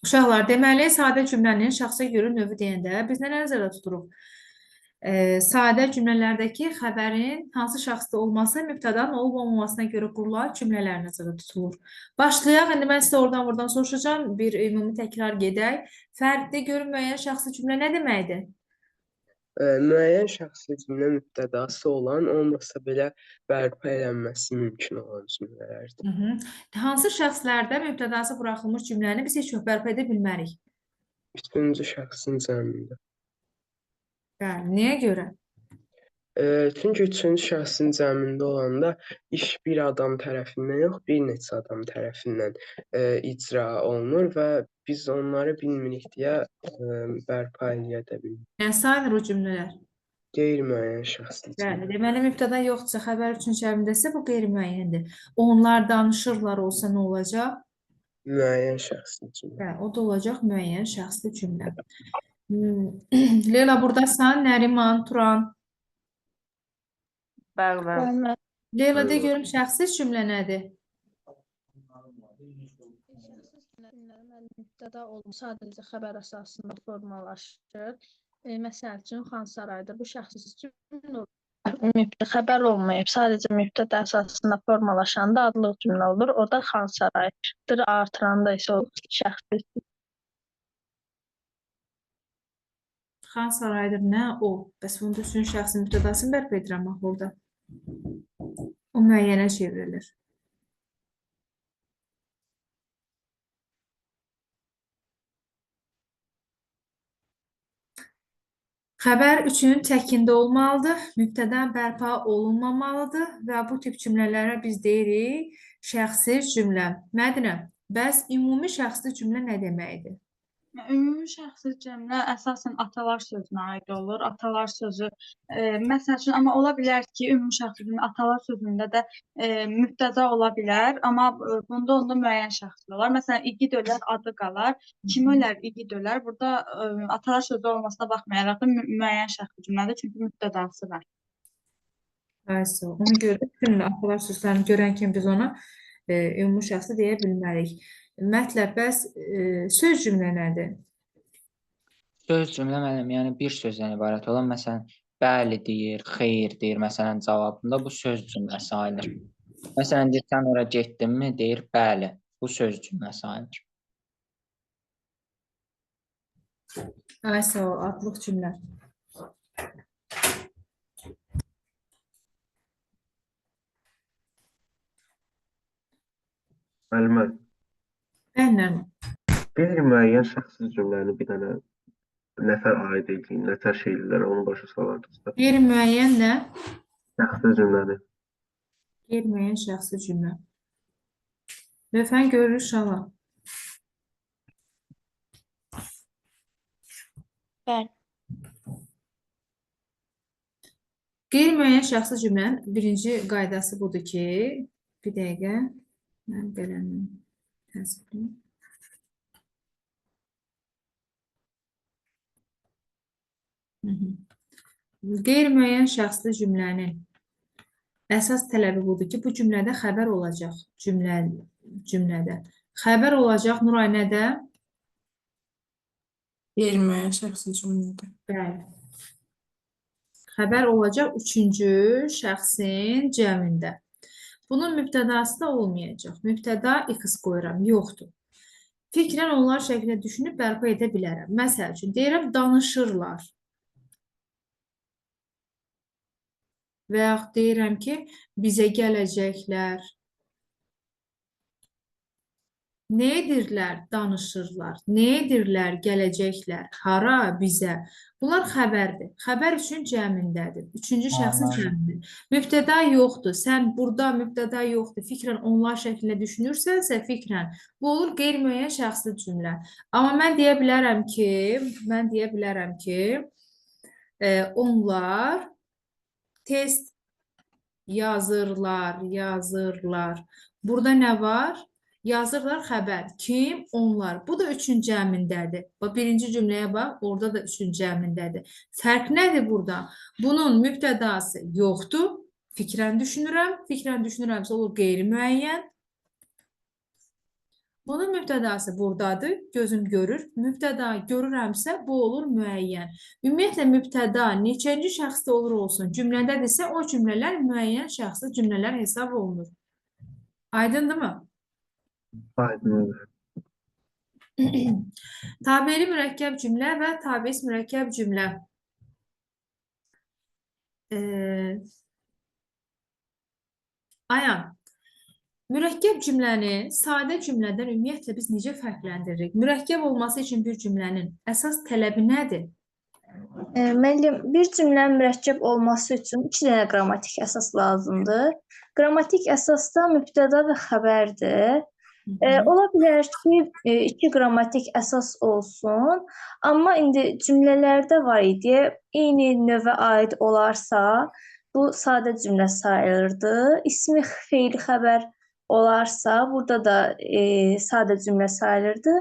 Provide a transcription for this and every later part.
Uşaqlar, deməli, sadə cümlənin şəxsə görə növü deyəndə biz nə nəzərdə tuturuq? Sadə cümlələrdəki xəbərin hansı şəxsdə olması mübtədanın olub-olmamasına görə qurulan cümlələr nəzərdə tutulur. Başlayaq. İndi mən sizə oradan-buradan soruşacağım. Bir ümumi təkrar gedək. Fərqdə görün müəyyən şəxsi cümlə nə deməkdir? Müəyyən şəxsi cümlə mübtədası olan, olmasa belə bərpa edilməsi mümkün olan cümlələrdir. Hı -hı. Hansı şəxslərdə mübtədası buraxılmış cümləni biz heç vaxt bərpa edə bilmərik? Üçüncü şəxsin cəmində. Bəli, niyə görə? Çünki üçüncü şəxsin cəmində olanda iş bir adam tərəfindən yox, bir neçə adam tərəfindən icra olunur və biz onları bilmirik deyə bərpa edə bilmirik. Yəni, sayılır o cümlələr. Qeyri-müəyyən şəxsli Bəli, cümlə. deməli mübtəda yoxdursa, xəbər üçün cəmdəsə bu qeyri-müəyyəndir. Onlar danışırlar olsa nə olacaq? Müəyyən şəxsli cümlə. Bəli, o da olacaq müəyyən şəxsli cümlə. Leyla, buradasan, Nəriman, Turan. Bəli. Leyla, de görüm şəxsiz cümlə nədir? Mübtəda olmuş sadəcə xəbər əsasında formalaşır. Məsəl üçün, Xan Sarayda bu şəxsiz cümlə xəbər olmayıb, sadəcə mübtəda əsasında formalaşanda adlıq cümlə olur. O da Xan Saraydır, artıranda isə o şəxsiz. Xan Saraydır, nə o? Bəs bunda üçün şəxsin mübtədasını bərpa edirəm bax burada. O müəyyənə çevrilir. Xəbər üçün çəkində olmalıdır, mübtəda bərpa olunmamalıdır və bu tip cümlələrə biz deyirik şəxsiz cümlə. Mədinə, bəs ümumi şəxsli cümlə nə deməkdir? Ümumi şəxsi cümlə əsasən atalar sözünə aid olur. Atalar sözü, məsəl üçün, amma ola bilər ki, ümumi şəxsi cümlə atalar sözündə də mübtəda ola bilər, amma bunda onda müəyyən şəxslər olar. Məsələn, igid ölər, adı qalar. Kim ölər, igid ölər. Burada atalar sözü olmasına baxmayaraq da müəyyən şəxsi cümlədir, çünki mübtədası var. Aysa, ona görə bütün atalar sözlərini görən kimi biz ona ümumi şəxsi deyə bilmərik. Mətləb, bəs söz cümlə nədir? Söz cümlə müəllim, yəni bir sözdən ibarət olan, məsələn, bəli deyir, xeyr deyir, məsələn, cavabında bu söz cümləsi ayılır. Məsələn, deyir, sən ora getdinmi, deyir, bəli, bu söz cümləsi ayılır. Aysa, adlıq cümlə. Müəllimə, Bəyənəm. qeyri-müəyyən şəxsiz cümləni bir dənə nəfər aid edin, nətər şeylərə onu başa salardınızda. Qeyri-müəyyən nə? Şəxsiz cümləni. Qeyri-müəyyən şəxsi cümlə. Lütfən görürük şala. Bəli. Qeyri-müəyyən şəxsi cümlənin birinci qaydası budur ki, bir dəqiqə, mən qələmim təsbih. Qeyri-müəyyən şəxsli cümlənin əsas tələbi budur ki, bu cümlədə xəbər olacaq. Cümlədə. Xəbər olacaq Nuray nədə? Qeyri-müəyyən şəxsi cümlədir. Bəli. Xəbər olacaq üçüncü şəxsin cəmində. Bunun mübtədası da olmayacaq. Mübtəda x qoyuram, yoxdur. Fikrən onlar şəklində düşünüb bərpa edə bilərəm. Məsəl üçün, deyirəm, danışırlar. Və yaxud deyirəm ki, bizə gələcəklər. Nə edirlər? Danışırlar. Nə edirlər? Gələcəklər. Hara? Bizə. Bunlar xəbərdir. Xəbər üçün cəmindədir. Üçüncü şəxsin cəmindir. Mübtəda yoxdur. Sən burada mübtəda yoxdur. Fikrən onlar şəklində düşünürsənsə, fikrən bu olur qeyri-müəyyən şəxsli cümlə. Amma mən deyə bilərəm ki, onlar test yazırlar. Burada nə var? Yazırlar xəbər. Kim? Onlar. Bu da üçün cəmindədir. Birinci cümləyə bax, orada da üçün cəmindədir. Fərq nədir burada? Bunun mübtədası yoxdur. Fikrən düşünürəm. Fikrən düşünürəmsə olur qeyri-müəyyən. Bunun mübtədası buradadır, gözüm görür. Mübtəda görürəmsə, bu olur müəyyən. Ümumiyyətlə, mübtəda neçənci şəxsdə olur olsun, cümlədədirsə, o cümlələr müəyyən şəxsli cümlələr hesab olunur. Aydındır mı? Aydındır. Tabeli mürəkkəb cümlə və tabeis mürəkkəb cümlə. Ayan, mürəkkəb cümləni sadə cümlədən ümumiyyətlə biz necə fərqləndiririk? Mürəkkəb olması üçün bir cümlənin əsas tələbi nədir? Müəllim, bir cümlənin mürəkkəb olması üçün 2 dənə qrammatik əsas lazımdır. Qrammatik əsas da mübtəda və xəbərdir. Ola bilər ki, 2 qrammatik əsas olsun, amma indi cümlələrdə var idi, eyni növə aid olarsa, bu sadə cümlə sayılırdı. İsmi feili xəbər olarsa, burada da sadə cümlə sayılırdı.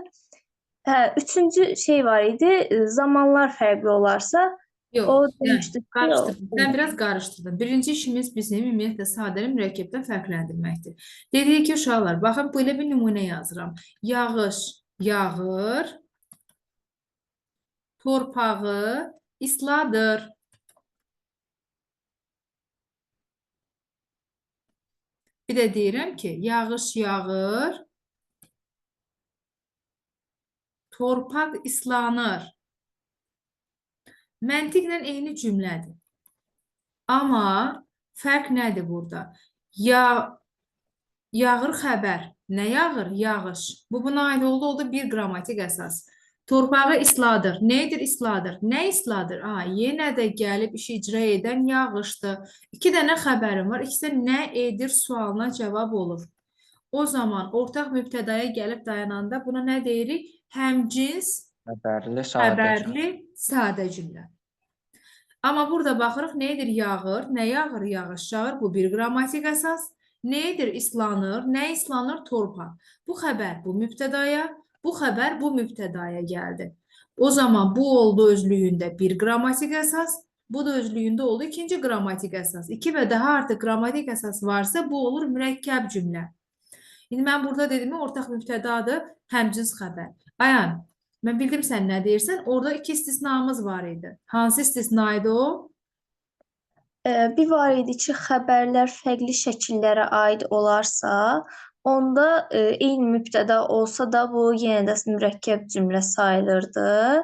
Üçüncü şey var idi, zamanlar fərqli olarsa, Yox, o sən demişdik ki, qarışdırdın. Sən biraz qarışdırdın. Birinci işimiz bizim ümumiyyətlə sadəni mürəkkəbdən fərqləndirməkdir. Dedik ki, uşaqlar, baxın, belə bir nümunə yazıram. Yağış yağır, torpağı isladır. Bir də deyirəm ki, yağış yağır, torpaq islanır. Məntiqlə eyni cümlədir. Amma fərq nədir burada? Yağır xəbər. Nə yağır? Yağış. Bu buna aid oldu bir qrammatik əsas. Torpağı isladır. Nədir isladır? Nə isladır? Yenə də gəlib işi icra edən yağışdır. 2 dənə xəbərim var. İkisi də nə edir sualına cavab olur. O zaman ortaq mübtədaya gəlib dayananda buna nə deyirik? Həmcins xəbərli sadə cümlə. Amma burada baxırıq, nə edir yağır, nə yağır, yağış yağır. Bu bir qrammatik əsas. Nə edir islanır, nə islanır torpaq. Bu xəbər bu mübtədaya, bu xəbər bu mübtədaya gəldi. O zaman bu oldu özlüyündə bir qrammatik əsas, bu da özlüyündə oldu ikinci qrammatik əsas. 2 və daha artıq qrammatik əsas varsa, bu olur mürəkkəb cümlə. İndi mən burada dedim, ortaq mübtədadır, həmcins xəbər. Ayan, mən bildim sən nə deyirsən. Orada 2 istisnamız var idi. Hansı istisna idi o? bir var idi ki, xəbərlər fərqli şəkillərə aid olarsa, onda eyni mübtəda olsa da bu yenə də mürəkkəb cümlə sayılırdı.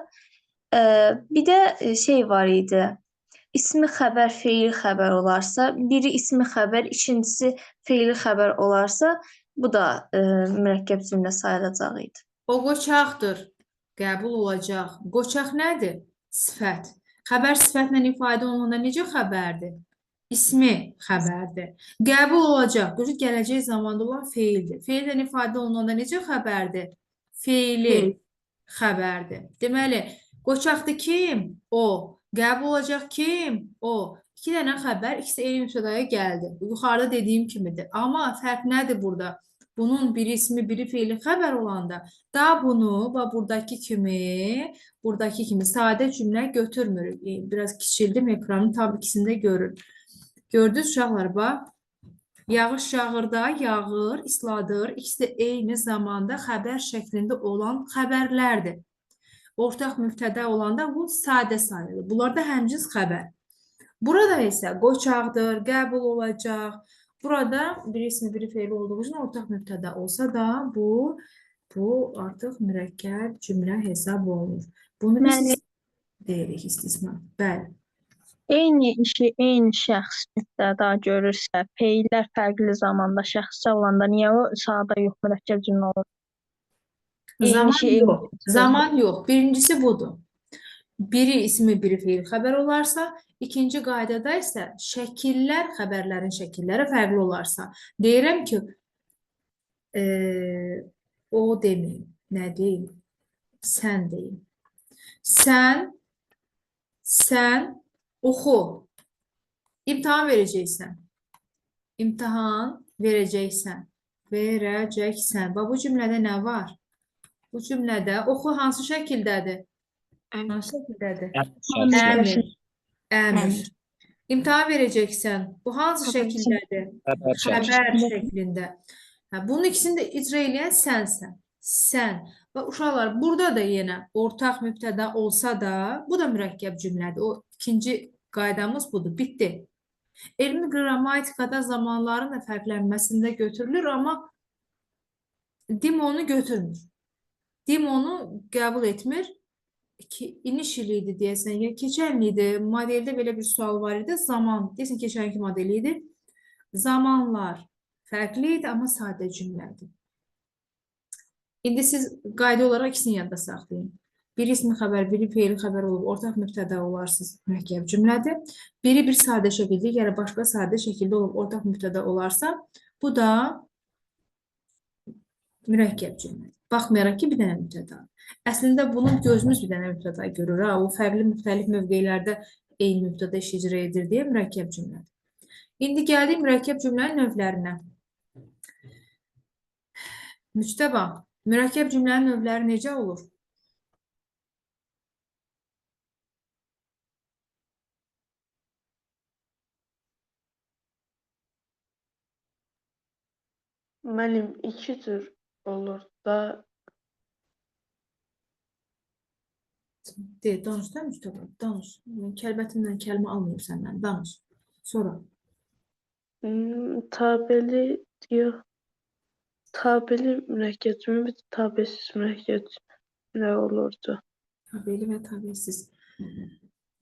Bir də şey var idi. İsmi xəbər, feili xəbər olarsa, biri ismi xəbər, ikincisi feili xəbər olarsa, bu da mürəkkəb cümlə sayılacaq idi. O qoçaqdır. Qəbul olacaq. Qoçaq nədir? Sifət. Xəbər sifətlə ifadə olunanda necə xəbərdir? İsmi xəbərdir. Qəbul olacaq. Görün, gələcək zamanda olan feildir. Feillə ifadə olunanda necə xəbərdir? Feili xəbərdir. Deməli, qoçaqdır kim? O. Qəbul olacaq kim? O. 2 dənə xəbər, ikisi eyni mübtədaya gəldi. Yuxarıda dediyim kimidir. Amma fərq nədir burada? Bunun biri ismi, biri feili xəbər olanda da bunu buradakı kimi sadə cümlə götürmürük. Biraz kiçildim, ekranın tam ikisində görün. Gördünüz uşaqlar, bax. Yağış yağır da, yağır, isladır. İkisi də eyni zamanda xəbər şəklində olan xəbərlərdir. Ortaq mübtəda olanda bu sadə sayılır. Bunlar da həmcins xəbər. Burada isə qoçaqdır, qəbul olacaq. Burada bir ismi, biri feili olduğu üçün ortaq mübtəda olsa da bu artıq mürəkkəb cümlə hesab olunur. Bunu biz deyirik istisna. Bəli. Eyni işi eyni şəxs mübtəda görürsə, feillər fərqli zamanda şəxsdə olanda niyə o sadə yox mürəkkəb cümlə olur? Zaman yox. Birincisi budur. Biri ismi, biri feil xəbər olarsa, ikinci qaydada isə şəkillər, xəbərlərin şəkilləri fərqli olarsa, deyirəm ki, o deməyim, nə deyim, sən deyim. Sən oxu, imtahan verəcəksən. İmtahan verəcəksən. Bax, bu cümlədə nə var? Bu cümlədə oxu hansı şəkildədir? Hansı şəkildədir? Əmr. İmtahan verəcəksən. Bu hansı şəkildədir? Xəbər şəklində. Bunun ikisini də icra edən sənsən. sən. Və uşaqlar, burada da yenə ortaq mübtəda olsa da, bu da mürəkkəb cümlədir. O ikinci qaydamız budur. Bitdi. Elmi qrammatikada zamanların da fərqlənməsində götürülür, amma dim onu götürmür. Dim onu qəbul etmir. İniş ili idi deyəsən, ya keçən il idi. Modeldə belə bir sual var idi. Zaman, deyəsən keçənki model idi. Zamanlar fərqli idi, amma sadə cümlədir. İndi siz qayda olaraq ikisini yadda saxlayın. Biri ismi xəbər, biri feili xəbər olub, ortaq mübtəda olarsınız, mürəkkəb cümlədir. Biri bir sadə şəkildə, yəni başqa sadə şəkildə olub, ortaq mübtəda olarsa, bu da mürəkkəb cümlədir. Baxmayaraq ki, bir dənə mübtəda. Əslində, bunun gözümüz bir dənə mübtəda görür. O, fərqli müxtəlif mövqelərdə eyni mübtəda iş icra edir deyə mürəkkəb cümlədir. İndi gəldik mürəkkəb cümlənin növlərinə. Müctəba, mürəkkəb cümlənin növləri necə olur? Müəllim, iki cür olur da. Danış da Müstəfa, danış. Kəlbətindən kəlmə almayıb səndən, danış. Sonra. Tabeli yox. Tabeli mürəkkəb cümlə, bir də tabelsiz mürəkkəb cümlə olurdu. Tabeli və tabelsiz.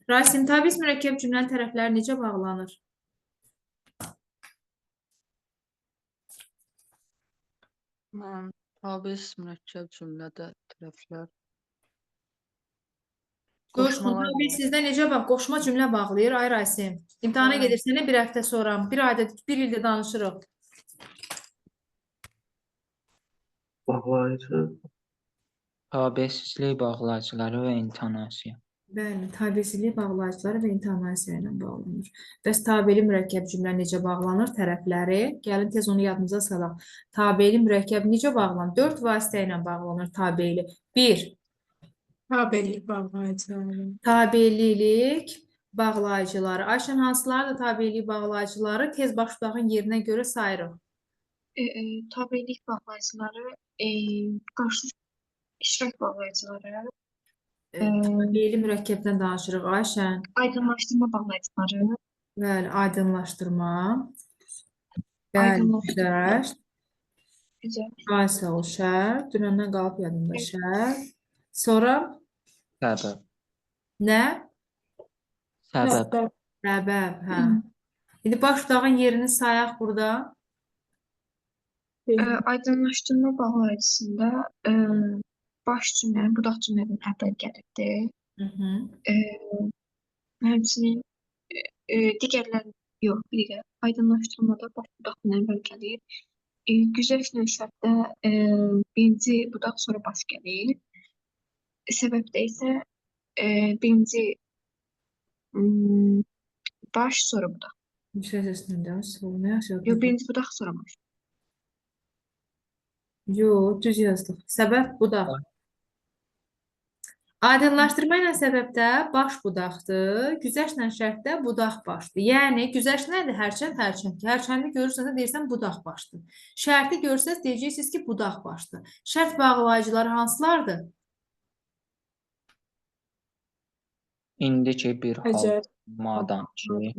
Rasim, tabelsiz mürəkkəb cümlənin tərəfləri necə bağlanır? Tabelsiz mürəkkəb cümlədə tərəflər Tabelsizdə necə bax, qoşma cümlə bağlayır, ay Rasim. İmtahana gedirsən bir həftə sonra, bir ayda, bir ildə danışırıq. Bağlayıcı. Tabelsizlik bağlayıcıları və intonasiya. Bəli, tabelsizlik bağlayıcıları və intonasiya ilə bağlanır. Bəs tabeli mürəkkəb cümlə necə bağlanır? Tərəfləri, gəlin tez onu yadımıza salaq. Tabeli mürəkkəb necə bağlanır? 4 vasitə ilə bağlanır tabeli. 1. Tabellik bağlayıcıları. Tabelilik bağlayıcıları. Ayşən, hansılardır tabelilik bağlayıcıları? Tez başlığın yerinə görə sayırıq. Tabellik bağlayıcıları, qarşı iştirak bağlayıcıları, Tabeli mürəkkəbdən danışırıq, Ayşən. aydınlaşdırma bağlayıcıları, Bəli, aydınlaşdırma. Bəli, güzel. Ay sağ ol, şər. Dünəndən qalıb yadımda şər. Sonra Səbəb. nə? Səbəb. Səbəb, hə. İndi başlığın yerini sayaq burada. aydınlaşdırma bağlayıcısında baş cümlənin, budaq cümlənin əvvəl gəlirdi. Həmçinin digərlər yox, digər aydınlaşdırmada baş budaqdan əvvəl gəlir. Güzəşt növşətdə birinci budaq sonra baş gəlir. Səbəbdə isə birinci baş sonra budaq. Sözündə, sonra yazıldı. Yox, birinci budaq sonra baş. Yox, düz yazdıq. Səbəb budaq. Aydınlaşdırma ilə səbəbdə baş budaqdır, güzəştlə şərtdə budaq başdır. Yəni, güzəşt nədir? Hərçənd, hərçənd. Hərçəndi görürsənsə, deyirsən budaq başdır. Şərti görsəz, deyəcəksiniz ki, budaq başdır. Şərt bağlayıcıları hansılardır? İndiki bir hal Əgər. madan ki,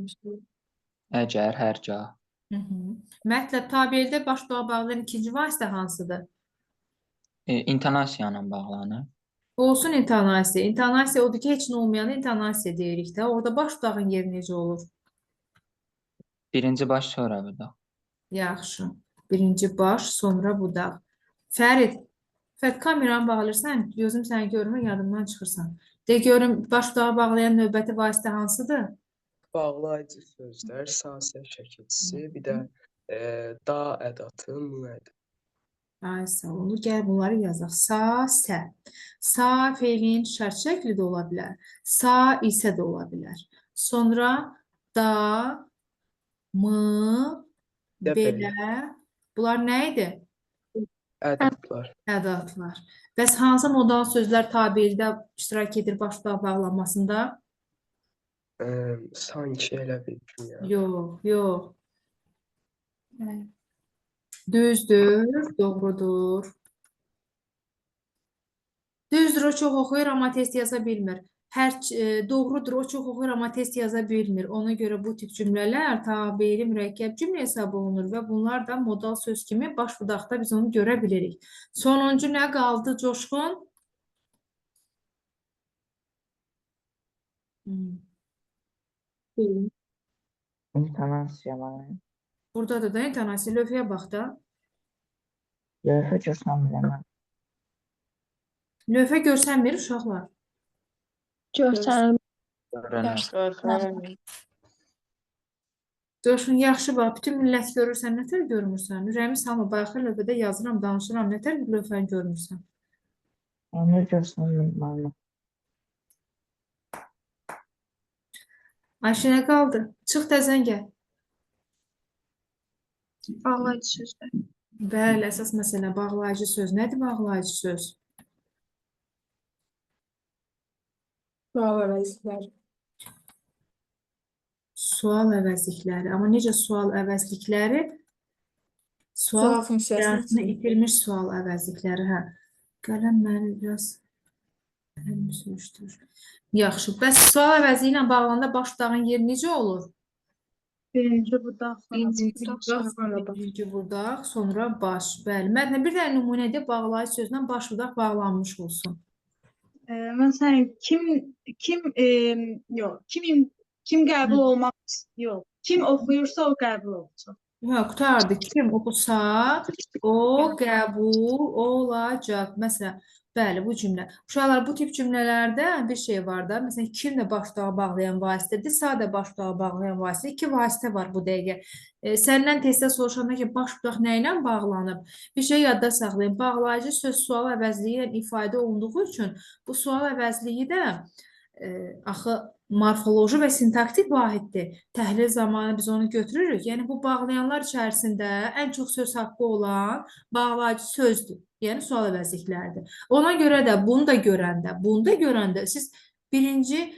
əgər, hərgah. Mətləb tabeldə baş budağa bağlayan ikinci vasitə hansıdır? İntonasiya ilə bağlanır. Olsun intonasiya. İntonasiya odur ki, heç nə olmayan intonasiya deyirik də. Orada baş budağın yeri necə olur? Birinci baş sonra budaq. Yaxşı. Birinci baş, sonra budaq. Fərid, kameranı bağlayırsan, gözüm səni görmür, yadımdan çıxırsan. De görüm, baş budağa bağlayan növbəti vasitə hansıdır? Bağlayıcı sözlər, sasə şəkilçisi, bir də da ədatı, mı ədatı. Ay sağ ol. Gəl bunları yazaq. Sa, sə. Sa feilin şərt şəkli də ola bilər. Sa isə də ola bilər. Sonra da, mı, belə. Bunlar nə idi? Ədatlar. Ədatlar. Bəs hansı modal sözlər tabeldə iştirak edir baş budağa bağlanmasında? Sanki elə bir ki ya. Yox, yox. Düzdür, doğrudur. Düzdür, o çox oxuyur, amma test yaza bilmir. Doğrudur, o çox oxuyur, amma test yaza bilmir. Ona görə bu tip cümlələr tabeli mürəkkəb cümlə hesab olunur və bunlar da modal söz kimi baş budaqda biz onu görə bilirik. Sonuncu nə qaldı, Coşqun? İntonasiya var. Buradadır da intonasiya. Lövhəyə bax da. Lövhə görsənmirəm. Lövhə görsənmir uşaqlar. Görsənir. Coşqun, yaxşı bax. Bütün millət görürsən, nətər görmürsən? Ürəyimi salma, bayaqlar lövhədə yazıram, danışıram, nətər lövhəni görmürsən? Onu görsənmirəm. Ayşə, nə qaldı? Çıx təzən gəl. Bağlayıcı sözlər. Bəli, əsas məsələ bağlayıcı söz. Nədir bağlayıcı söz? Sual əvəzlikləri. Sual əvəzlikləri. Amma necə sual əvəzlikləri? Sual funksiyasını funksiyasını itirmiş sual əvəzlikləri. Hə. Qələm məni biraz sürüşdürür. Yaxşı. Bəs sual əvəzliyi ilə bağlananda baş budağın yeri necə olur? Birinci budaq, Birinci budaq, sonra baş. Bəli. Mədnə, bir dənə nümunə edib bağlayıcı sözlə baş budaq bağlanmış olsun. Məsələn, kim qəbul olmaq yox. Kim oxuyursa o qəbul olacaq. Yox, qutardı. Kim oxusa, o qəbul olacaq. Məsələn, bəli, bu cümlə. Uşaqlar, bu tip cümlələrdə bir şey var da. Məsələn, kim də baş budağı bağlayan vasitədir, sa da baş budağı bağlayan vasitə. İki vasitə var bu dəqiqə. Səndən testdə soruşanda ki, baş budaq nə ilə bağlanıb? Bir şey yadda saxlayın. Bağlayıcı söz sual əvəzliyi ilə ifadə olunduğu üçün bu sual əvəzliyi də axı morfoloji və sintaktik vahiddir. Təhlil zamanı biz onu götürürük. Yəni, bu bağlayanlar içərisində ən çox söz haqqı olan bağlayıcı sözdür. Yəni, sual əvəzlikləridir. Ona görə də bunu da görəndə siz birinci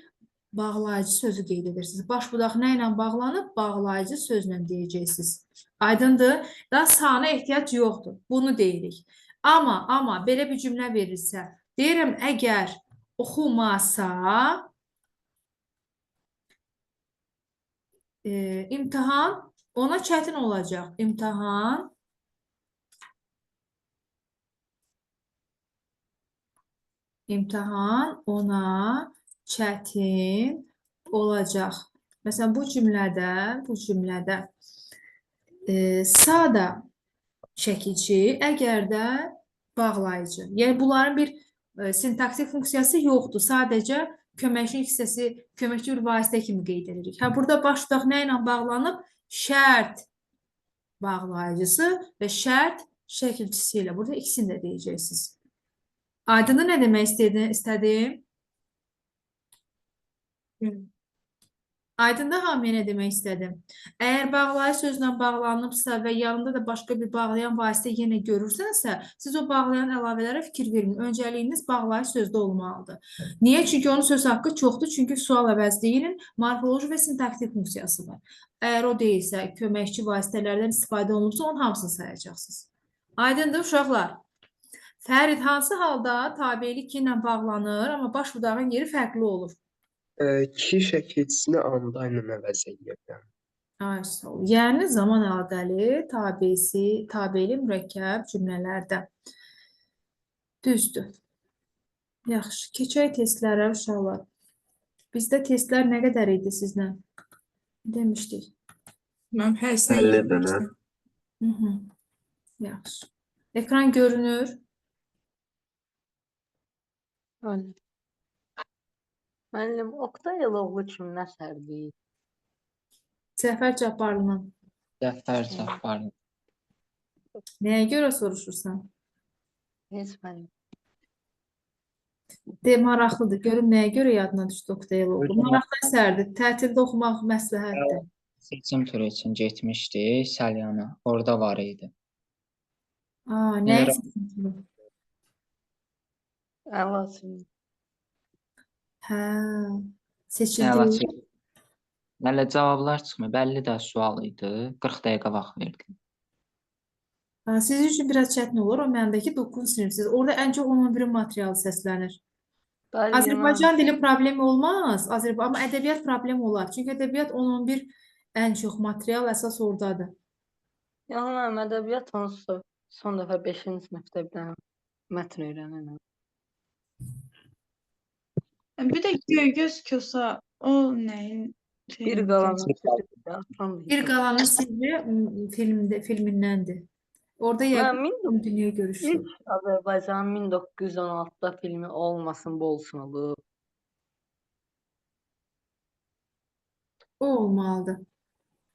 bağlayıcı sözü qeyd edirsiniz. Baş budaq nə ilə bağlanıb? Bağlayıcı sözlə deyəcəksiniz. Aydındır? Daha sana ehtiyac yoxdur. Bunu deyirik. Amma belə bir cümlə verirsə, deyirəm, əgər oxumasa imtahan ona çətin olacaq. İmtahan ona çətin olacaq. Məsələn, bu cümlədə sada çəkici, əgər də bağlayıcı. Yəni, bunların bir sintaktik funksiyası yoxdur. Sadəcə köməkçi hissəsi, köməkçi bir vasitə kimi qeyd edirik. Burada baş budaq nə ilə bağlanıb? Şərt bağlayıcısı və şərt şəkilçisi ilə. Burada ikisini də deyəcəksiniz. Aydındır nə demək istədim? Aydındır hamıya nə demək istədim? Əgər bağlayıcı sözlə bağlanıbsa və yanında da başqa bir bağlayan vasitə yenə görürsənsə, siz o bağlayan əlavələrə fikir verin. Öncəliyiniz bağlayıcı sözdə olmalıdır. Niyə? Çünki onun söz haqqı çoxdur. Çünki sual əvəzliyinin morfoloji və sintaktik funksiyası var. Əgər o deyilsə, köməkçi vasitələrdən istifadə olunursa, onun hamısını sayacaqsınız. Aydındır uşaqlar? Fərid, hansı halda tabelik ki ilə bağlanır, amma baş budağın yeri fərqli olur? Ki şəkilçisini anda ilə əvəz edirəm. Yəni, zaman əlaqəli, tabeli mürəkkəb cümlələrdə. Düzdür. Yaxşı, keçək testlərə uşaqlar. Bizdə testlər nə qədər idi sizlə? Demişdik. Mən hərsə 50 dənə. Yaxşı. Ekran görünür. Müəllim, Oqtay Eloğlu kimin əsəridir? Cəfər Cabbarlının. Cəfər Cabbarlı. Nəyə görə soruşursan? Heç müəllim. Maraqlıdır. Görüm nəyə görə yadına düşdü Oqtay Eloğlu. Maraqlı əsərdir. Tətildə oxumaq məsləhətdir. Seçim turu üçün getmişdi Salyana. Orada var idi. Nə seçim turu? Əlasın. Hə, seçildi. Hələ cavablar çıxmır. Bəlli də sual idi. 40 dəqiqə vaxt verdim. Sizin üçün biraz çətin olur. O mənimdəki 9 sinifsiz. Orada ən çox 11-in materialı səslənir. Bəli, Azərbaycan dili problemi olmaz. Amma ədəbiyyat problemi olar. Çünki ədəbiyyat 10-11 ən çox material əsas oradadır. yəni mənim ədəbiyyat son dəfə 5-ci sinifdə bir dənə mətn öyrənirəm. Bir də Göygöz Kosa o nəyin Bir qalanın sirri. Bir qalanın sirri filmindəndir. Orada Mən dünya görüşü. ilk Azərbaycanın 1916-da filmi olmasın bu olsun olub. O olmalıdır.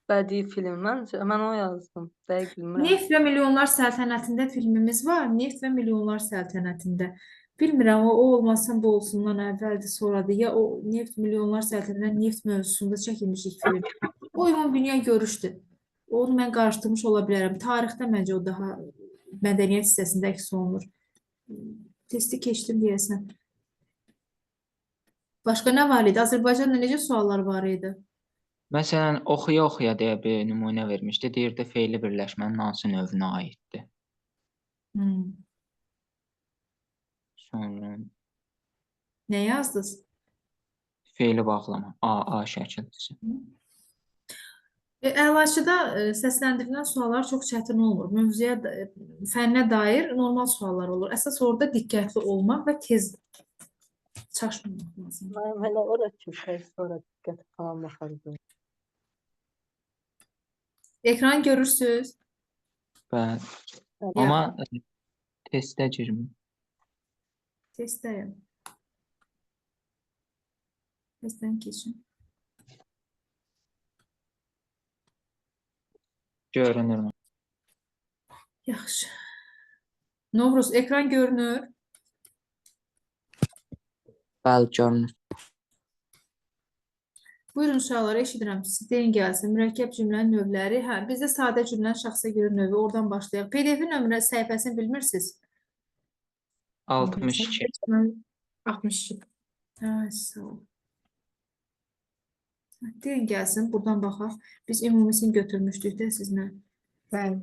Bədii film. Mən o yazdım. Dəqiq bilmirəm. Neft və Milyonlar Səltənətində filmimiz var. Neft və Milyonlar Səltənətində. Bilmirəm, o olmasın bu olsundan əvvəldir, sonradır. Ya o Neft Milyonlar Səltənətində neft mövzusunda çəkilmiş ilk film. O ümum dünya görüşdür. Onu mən qarışdırmış ola bilərəm. Tarixdə məncə o daha mədəniyyət hissəsində əks olunur. Testi keçdim deyəsən. Başqa nə var idi? Azərbaycanda necə suallar var idi? Məsələn, oxuya-oxuya deyə bir nümunə vermişdi. Deyirdi, fe'li birləşmənin hansı növünə aiddir? Sonra Nə yazdınız? fe'li bağlama. A şəkildir. Əlaçıda səsləndirilən suallar çox çətin olmur. Mövzuya, fənnə dair normal suallar olur. Əsas orada diqqətli olmaq və tez çaşmamaq lazım. Mənim hələ ora düşər, sonra diqqət falan baxardım. Ekran görürsünüz. Bəli. Amma testə girmir. Testdəyim. Testdən keçin. Görünür. Yaxşı. Novruz, ekran görünür. Bəli, görünür. Buyurun uşaqlar, eşidirəm sizi. Deyin gəlsin. Mürəkkəb cümlənin növləri. Bizdə sadə cümlənin şəxsə görə növü. Oradan başlayaq. PDF nömrə səhifəsini bilmirsiniz? 62. 62. Sağ ol. Deyin gəlsin. Buradan baxaq. Biz ümumisini götürmüşdük də sizlə. Bəli.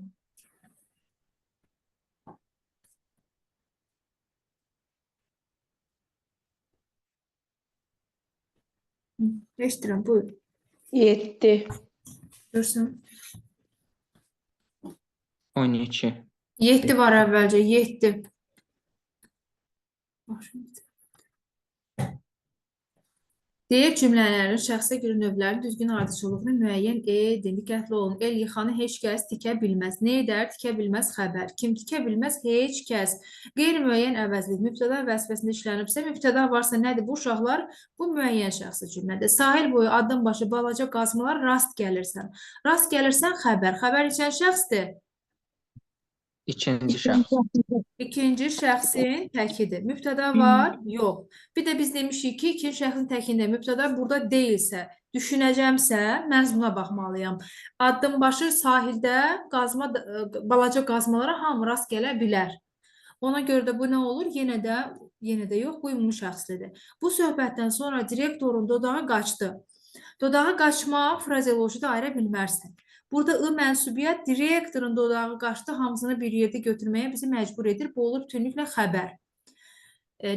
Eşidirəm. Buyur. 7. Görsün. 12. 7 var əvvəlcə. 7. Deyək cümlələrin şəxsə görə növlərinin düzgün ardıcıllığını müəyyən edin. Diqqətli olun. El yıxanı heç kəs tikə bilməz. Ne edər? Tikə bilməz xəbər. Kim tikə bilməz? Heç kəs. Qeyri-müəyyən əvəzlik. Mübtəda vəzifəsində işlənibsə, mübtəda varsa nədir? Bu uşaqlar bu müəyyən şəxsi cümlədir. Sahil boyu adım başı balaca qazmalar rast gəlirsən. Rast gəlirsən xəbər. Xəbər içən şəxsdir. İkinci şəxs. İkinci şəxsin təkidir. Mübtəda var? Yox. Bir də biz demişik ki, ikinci şəxsin təkində mübtəda burada deyilsə, düşünəcəmsə, məzmuna baxmalıyam. Addım başı sahildə balaca qazmalara hamı rast gələ bilər. Ona görə də bu nə olur? Yenə də yox, bu ümumi şəxslidir. Bu söhbətdən sonra direktorun dodağı qaçdı. Dodağı qaçmaq frazeolojide ayıra bilmərsən. Burada I mənsubiyyət direktorun dodağı qaçdı, hamısını bir yerdə götürməyə bizi məcbur edir. Bu olur bütünlüklə xəbər.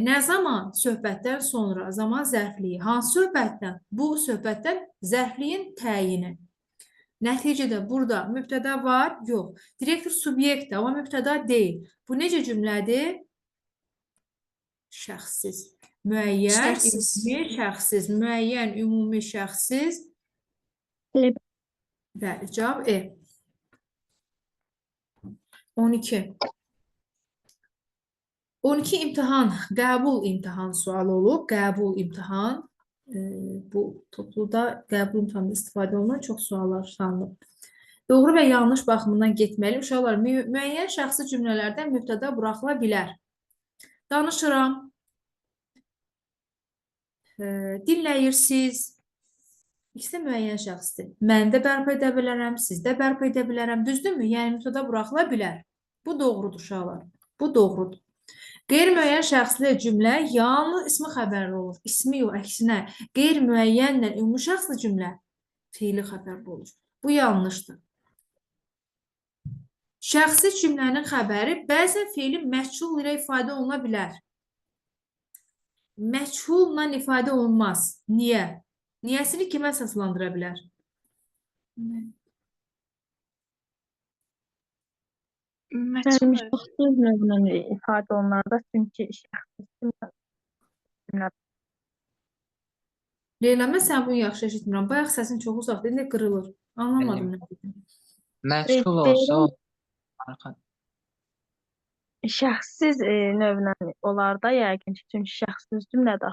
Nə zaman? Söhbətdən sonra. Zaman zərfliyi. Hansı söhbətdən? Bu söhbətdən zərfliyin təyini. Nəticədə burada mübtəda var? Yox. Direktor subyektdir, amma mübtəda deyil. Bu necə cümlədir? Şəxssiz. Müəyyən, ümumi, şəxssiz. Müəyyən, ümumi, şəxssiz. Bəli, cavab E. 12. 12 imtahan, qəbul imtahan sualı olub. Qəbul imtahan. Bu topluda qəbul imtahanında istifadə olunan çox suallar sanılıb. Doğru və yanlış baxımından getməli. Uşaqlar, müəyyən şəxsi cümlələrdən mübtəda buraxıla bilər. Danışıram. Dinləyirsiniz. İkisi də müəyyən şəxsdir. Mən də bərpa edə bilərəm, siz də bərpa edə bilərəm. Düzdürmü? Yəni mübtəda buraxıla bilər. Bu doğrudur uşaqlar. Bu doğrudur. Qeyri-müəyyən şəxsli cümlə yalnız ismi xəbərli olur. İsmi yox, əksinə. Qeyri-müəyyənlə ümumi şəxsli cümlə fiili xəbərli olur. Bu yanlışdır. Şəxsi cümlənin xəbəri bəzən feili məchul ilə ifadə oluna bilər. Məchulla ifadə olunmaz. Niyə? Niyəsini kimə əsaslandıra bilər? Məchul Şəxsiz növünə ifadə olunarda çünki şəxsiz cümlə Leyla, mən sən bunu yaxşı eşitmirəm. Bayaq səsin çox uzaqdır, indi qırılır. Anlamadım nə dedim. Məchul olsa o arxa- şəxsiz növünə olar da yəqin ki, çünki şəxsiz cümlədə.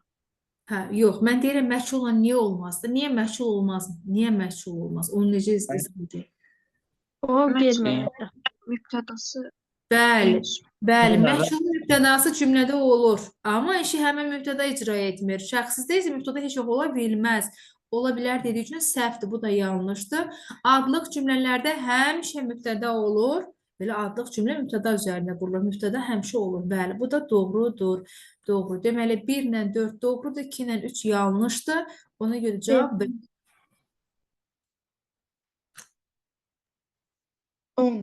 Hə, yox, mən deyirəm məchul niyə olmazdı? Niyə məchul olmaz? Niyə məchul olmaz? Onu necə izah edək? O Məchul qeyri-müəyyən. mübtədası Bəli, bəli. Cümlə və- Məchulun mübtədası cümlədə olur. Amma işi həmin mübtəda icra etmir. Şəxsizdə isə mübtəda heç vaxt ola bilməz. Ola bilər dediyi üçün səhvdir. Bu da yanlışdır. Adlıq cümlələrdə həmişə mübtəda olur. Belə adlıq cümlə mübtəda üzərində qurulur. Mübtəda həmişə olur. Bəli, bu da doğrudur. Doğru. Deməli 1 ilə 4 doğrudur, 2 ilə 3 yanlışdır. Ona görə cavab B. 10.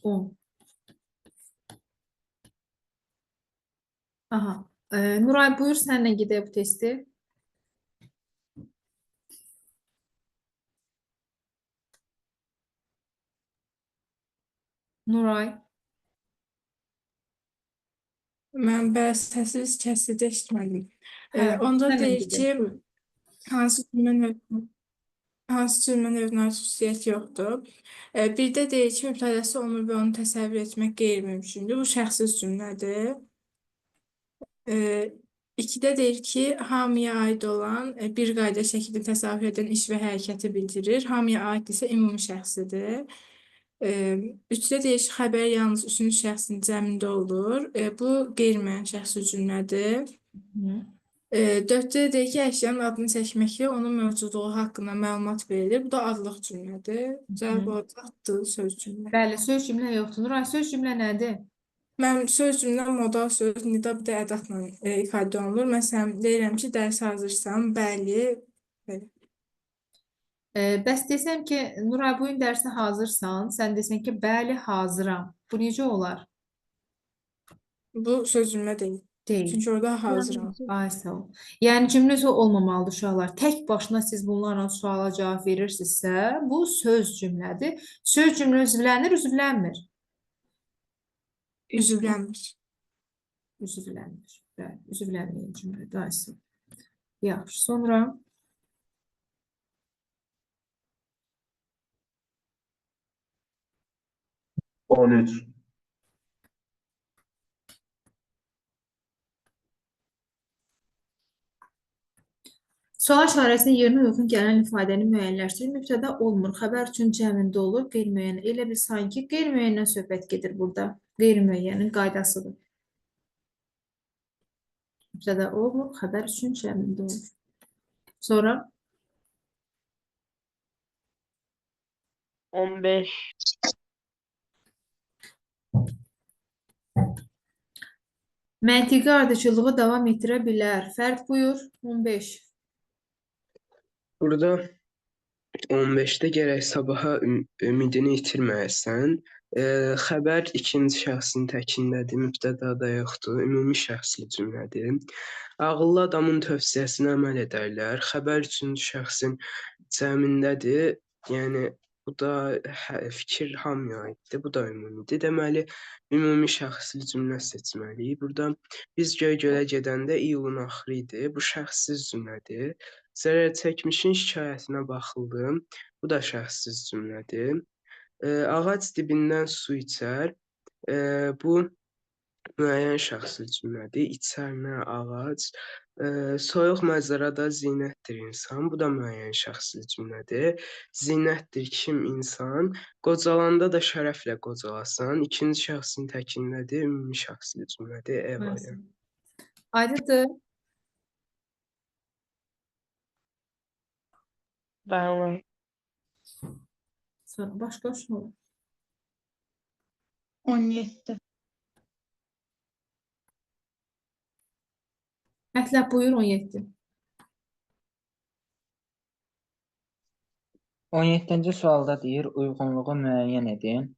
10. Aha. Nuray, buyur sənlə gedək bu testi. Nuray. Mən bəs səsiz kəsildi eşitmədim. Hə, Onda sənlə deyir gedək. ki, Buyur. hansı cümlə növünə xüsusiyyət yoxdur. Birdə deyir ki, mübtədəsi olmur və onu təsəvvür etmək qeyri-mümkündür. Bu şəxsiz cümlədir. İkidə deyir ki, hamıya aid olan bir qayda şəkildə təsavvür edən iş və hərəkəti bildirir. Hamıya aid isə ümumi şəxsidir. Üçdə deyir ki, xəbər yalnız üçüncü şəxsin cəmində olur. Bu qeyri-müəyyən şəxsi cümlədir. Hı. Dörddə deyir ki, əşyanın adını çəkməklə onun mövcudluğu haqqında məlumat verilir. Bu da adlıq cümlədir. Cavab olaraq adlı söz cümlə. Bəli, söz cümlə yoxdur. Nuray, söz cümlə nədir? Mən söz cümlə modal söz, nida bir də ədatla ifadə olunur. Məsələn, deyirəm ki, dərs hazırsan, bəli, belə. Bəs desəm ki, Nuray, bu gün dərsə hazırsan, sən desən ki, bəli, hazıram. Bu necə olar? Bu söz cümlə deyil. Deyil. Çünki orada hazıram. Ay, sağ ol. Yəni cümlə olmamalıdır uşaqlar. Tək başına siz bunlarla suala cavab verirsinizsə, bu söz cümlədir. Söz cümlə üzvlənir, üzvlənmir. Üzvlənmir. Üzvlənmir. Bəli, üzvlənməyən cümlədir. Ay, sağ ol. Yaxşı, sonra 13. sual işarəsinin yerinə uyğun gələn ifadəni müəyyənləşdirin. Mübtəda olmur, xəbər üçün cəmində olur, qeyri-müəyyən. Elə bil sanki qeyri-müəyyəndən söhbət gedir burada. Qeyri-müəyyənin qaydasıdır. Mübtəda olmur, xəbər üçün cəmində olur. Sonra 15. məntiqi ardıcıllığı davam etdirə bilər. Fərq buyur, 15. Burada 15-də gərək sabaha ümidini itirməyəsən. Xəbər ikinci şəxsin təkindədir, mübtədada yoxdur, ümumi şəxsli cümlədir. Ağıllı adamın tövsiyəsinə əməl edərlər. Xəbər üçüncü şəxsin cəmindədir. Yəni bu da fikir hamıya aiddir, bu da ümumidir. Deməli, ümumi şəxsli cümlə seçməliyik. Burada biz Göygölə gedəndə iyulun axırı idi. Bu şəxssiz cümlədir. Zərər çəkmişin şikayətinə baxıldım. Bu da şəxssiz cümlədir. Ağac dibindən su içər. Bu müəyyən şəxsli cümlədir. İçərinə ağac. Soyuq mənzərədə zinətdir insan. Bu da müəyyən şəxsli cümlədir. Zinətdir kim insan. Qocalanda da şərəflə qocalasan. İkinci şəxsin təkindədir. Ümumi şəxsli cümlədir. E variantı. Aydındır. Bəli. Sonra başqa sual. 17. Mətləb buyur 17. 17-ci sualda deyir, uyğunluğu müəyyən edin.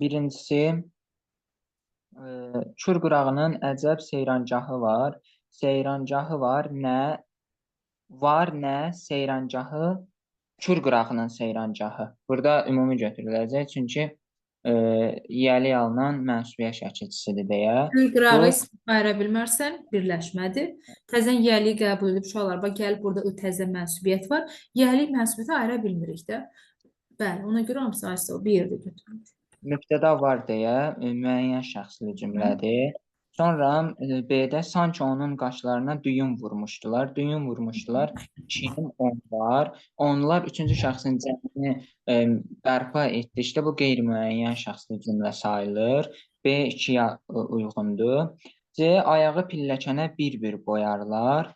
Birincisi, Kür qırağının əcəb seyrangahı var. Seyrangahı var, nə seyrangahı, Kür qırağının seyrangahı. Burada ümumi götürüləcək, çünki yiyəlik alınan mənsubiyyət şəkilçisidir deyə. Gül qırağı Bu, ismini ayıra bilmərsən, birləşmədir. Təzən yiyəliyi qəbul edib uşaqlar, bax gəlib burada təzə mənsubiyyət var. Yiyəlik mənsubiyyəti ayıra bilmirik də. Bəli, ona görə hamısı ayrı bir yerdə götürülür. mübtəda var deyə müəyyən şəxsli cümlədir. Sonra B-də sanki onun qaşlarına düyün vurmuşdular. Düyün vurmuşdular. Kim? Onlar. Onlar üçüncü şəxsin cəmini bərpa etdikdə bu qeyri-müəyyən şəxsli cümlə sayılır. B 2-yə uyğundur. C. Ayağı pilləkənə bir-bir boyarlar.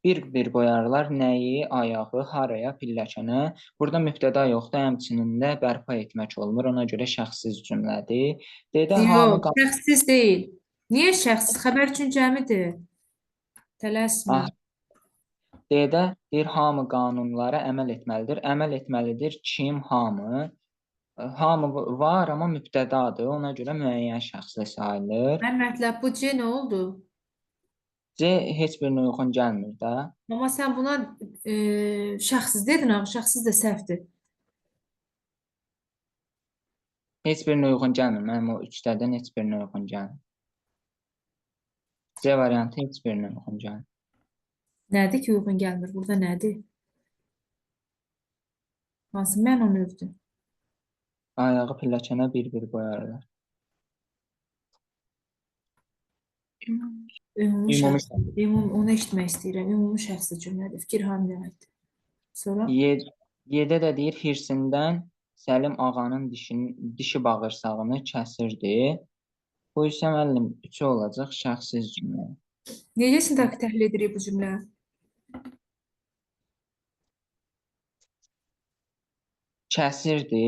Bir-bir boyarlar nəyi, ayağı, haraya, pilləkənə. Burada mübtəda yoxdur, həmçinin də bərpa etmək olmur. Ona görə şəxssiz cümlədir. D-də hamı Yox, şəxssiz deyil. Niyə şəxssiz? Xəbər üçün cəmidir. Tələsmə. D-də deyir, hamı qanunlara əməl etməlidir. Əməl etməlidir kim, hamı. Hamı var, amma mübtədadır. Ona görə müəyyən şəxsli sayılır. Mən mətləb bu C nə oldu? C heç birinə uyğun gəlmir də. Amma sən buna şəxssiz dedin, axı şəxssiz də səhvdir. Heç birinə uyğun gəlmir. Mənim o 3-dədən heç birinə uyğun gəlmir. C variantı heç birinə uyğun gəlmir. Nədir ki, uyğun gəlmir? Burada nədir? Hansı mən onu övdüm? Ayağı pilləkənə bir-bir boyarlar. Ümumi Ümumi şəxs. Onu eşitmək istəyirəm. Ümumi şəxsli cümlədir. Fikir hamı deməkdir. Sonra 7-də də deyir, hirsindən Səlim ağanın dişi bağırsağını kəsirdi. Bu isə müəllim 3 olacaq şəxssiz cümlə. necə sintaktik təhlil edirik bu cümlə? Kəsirdi.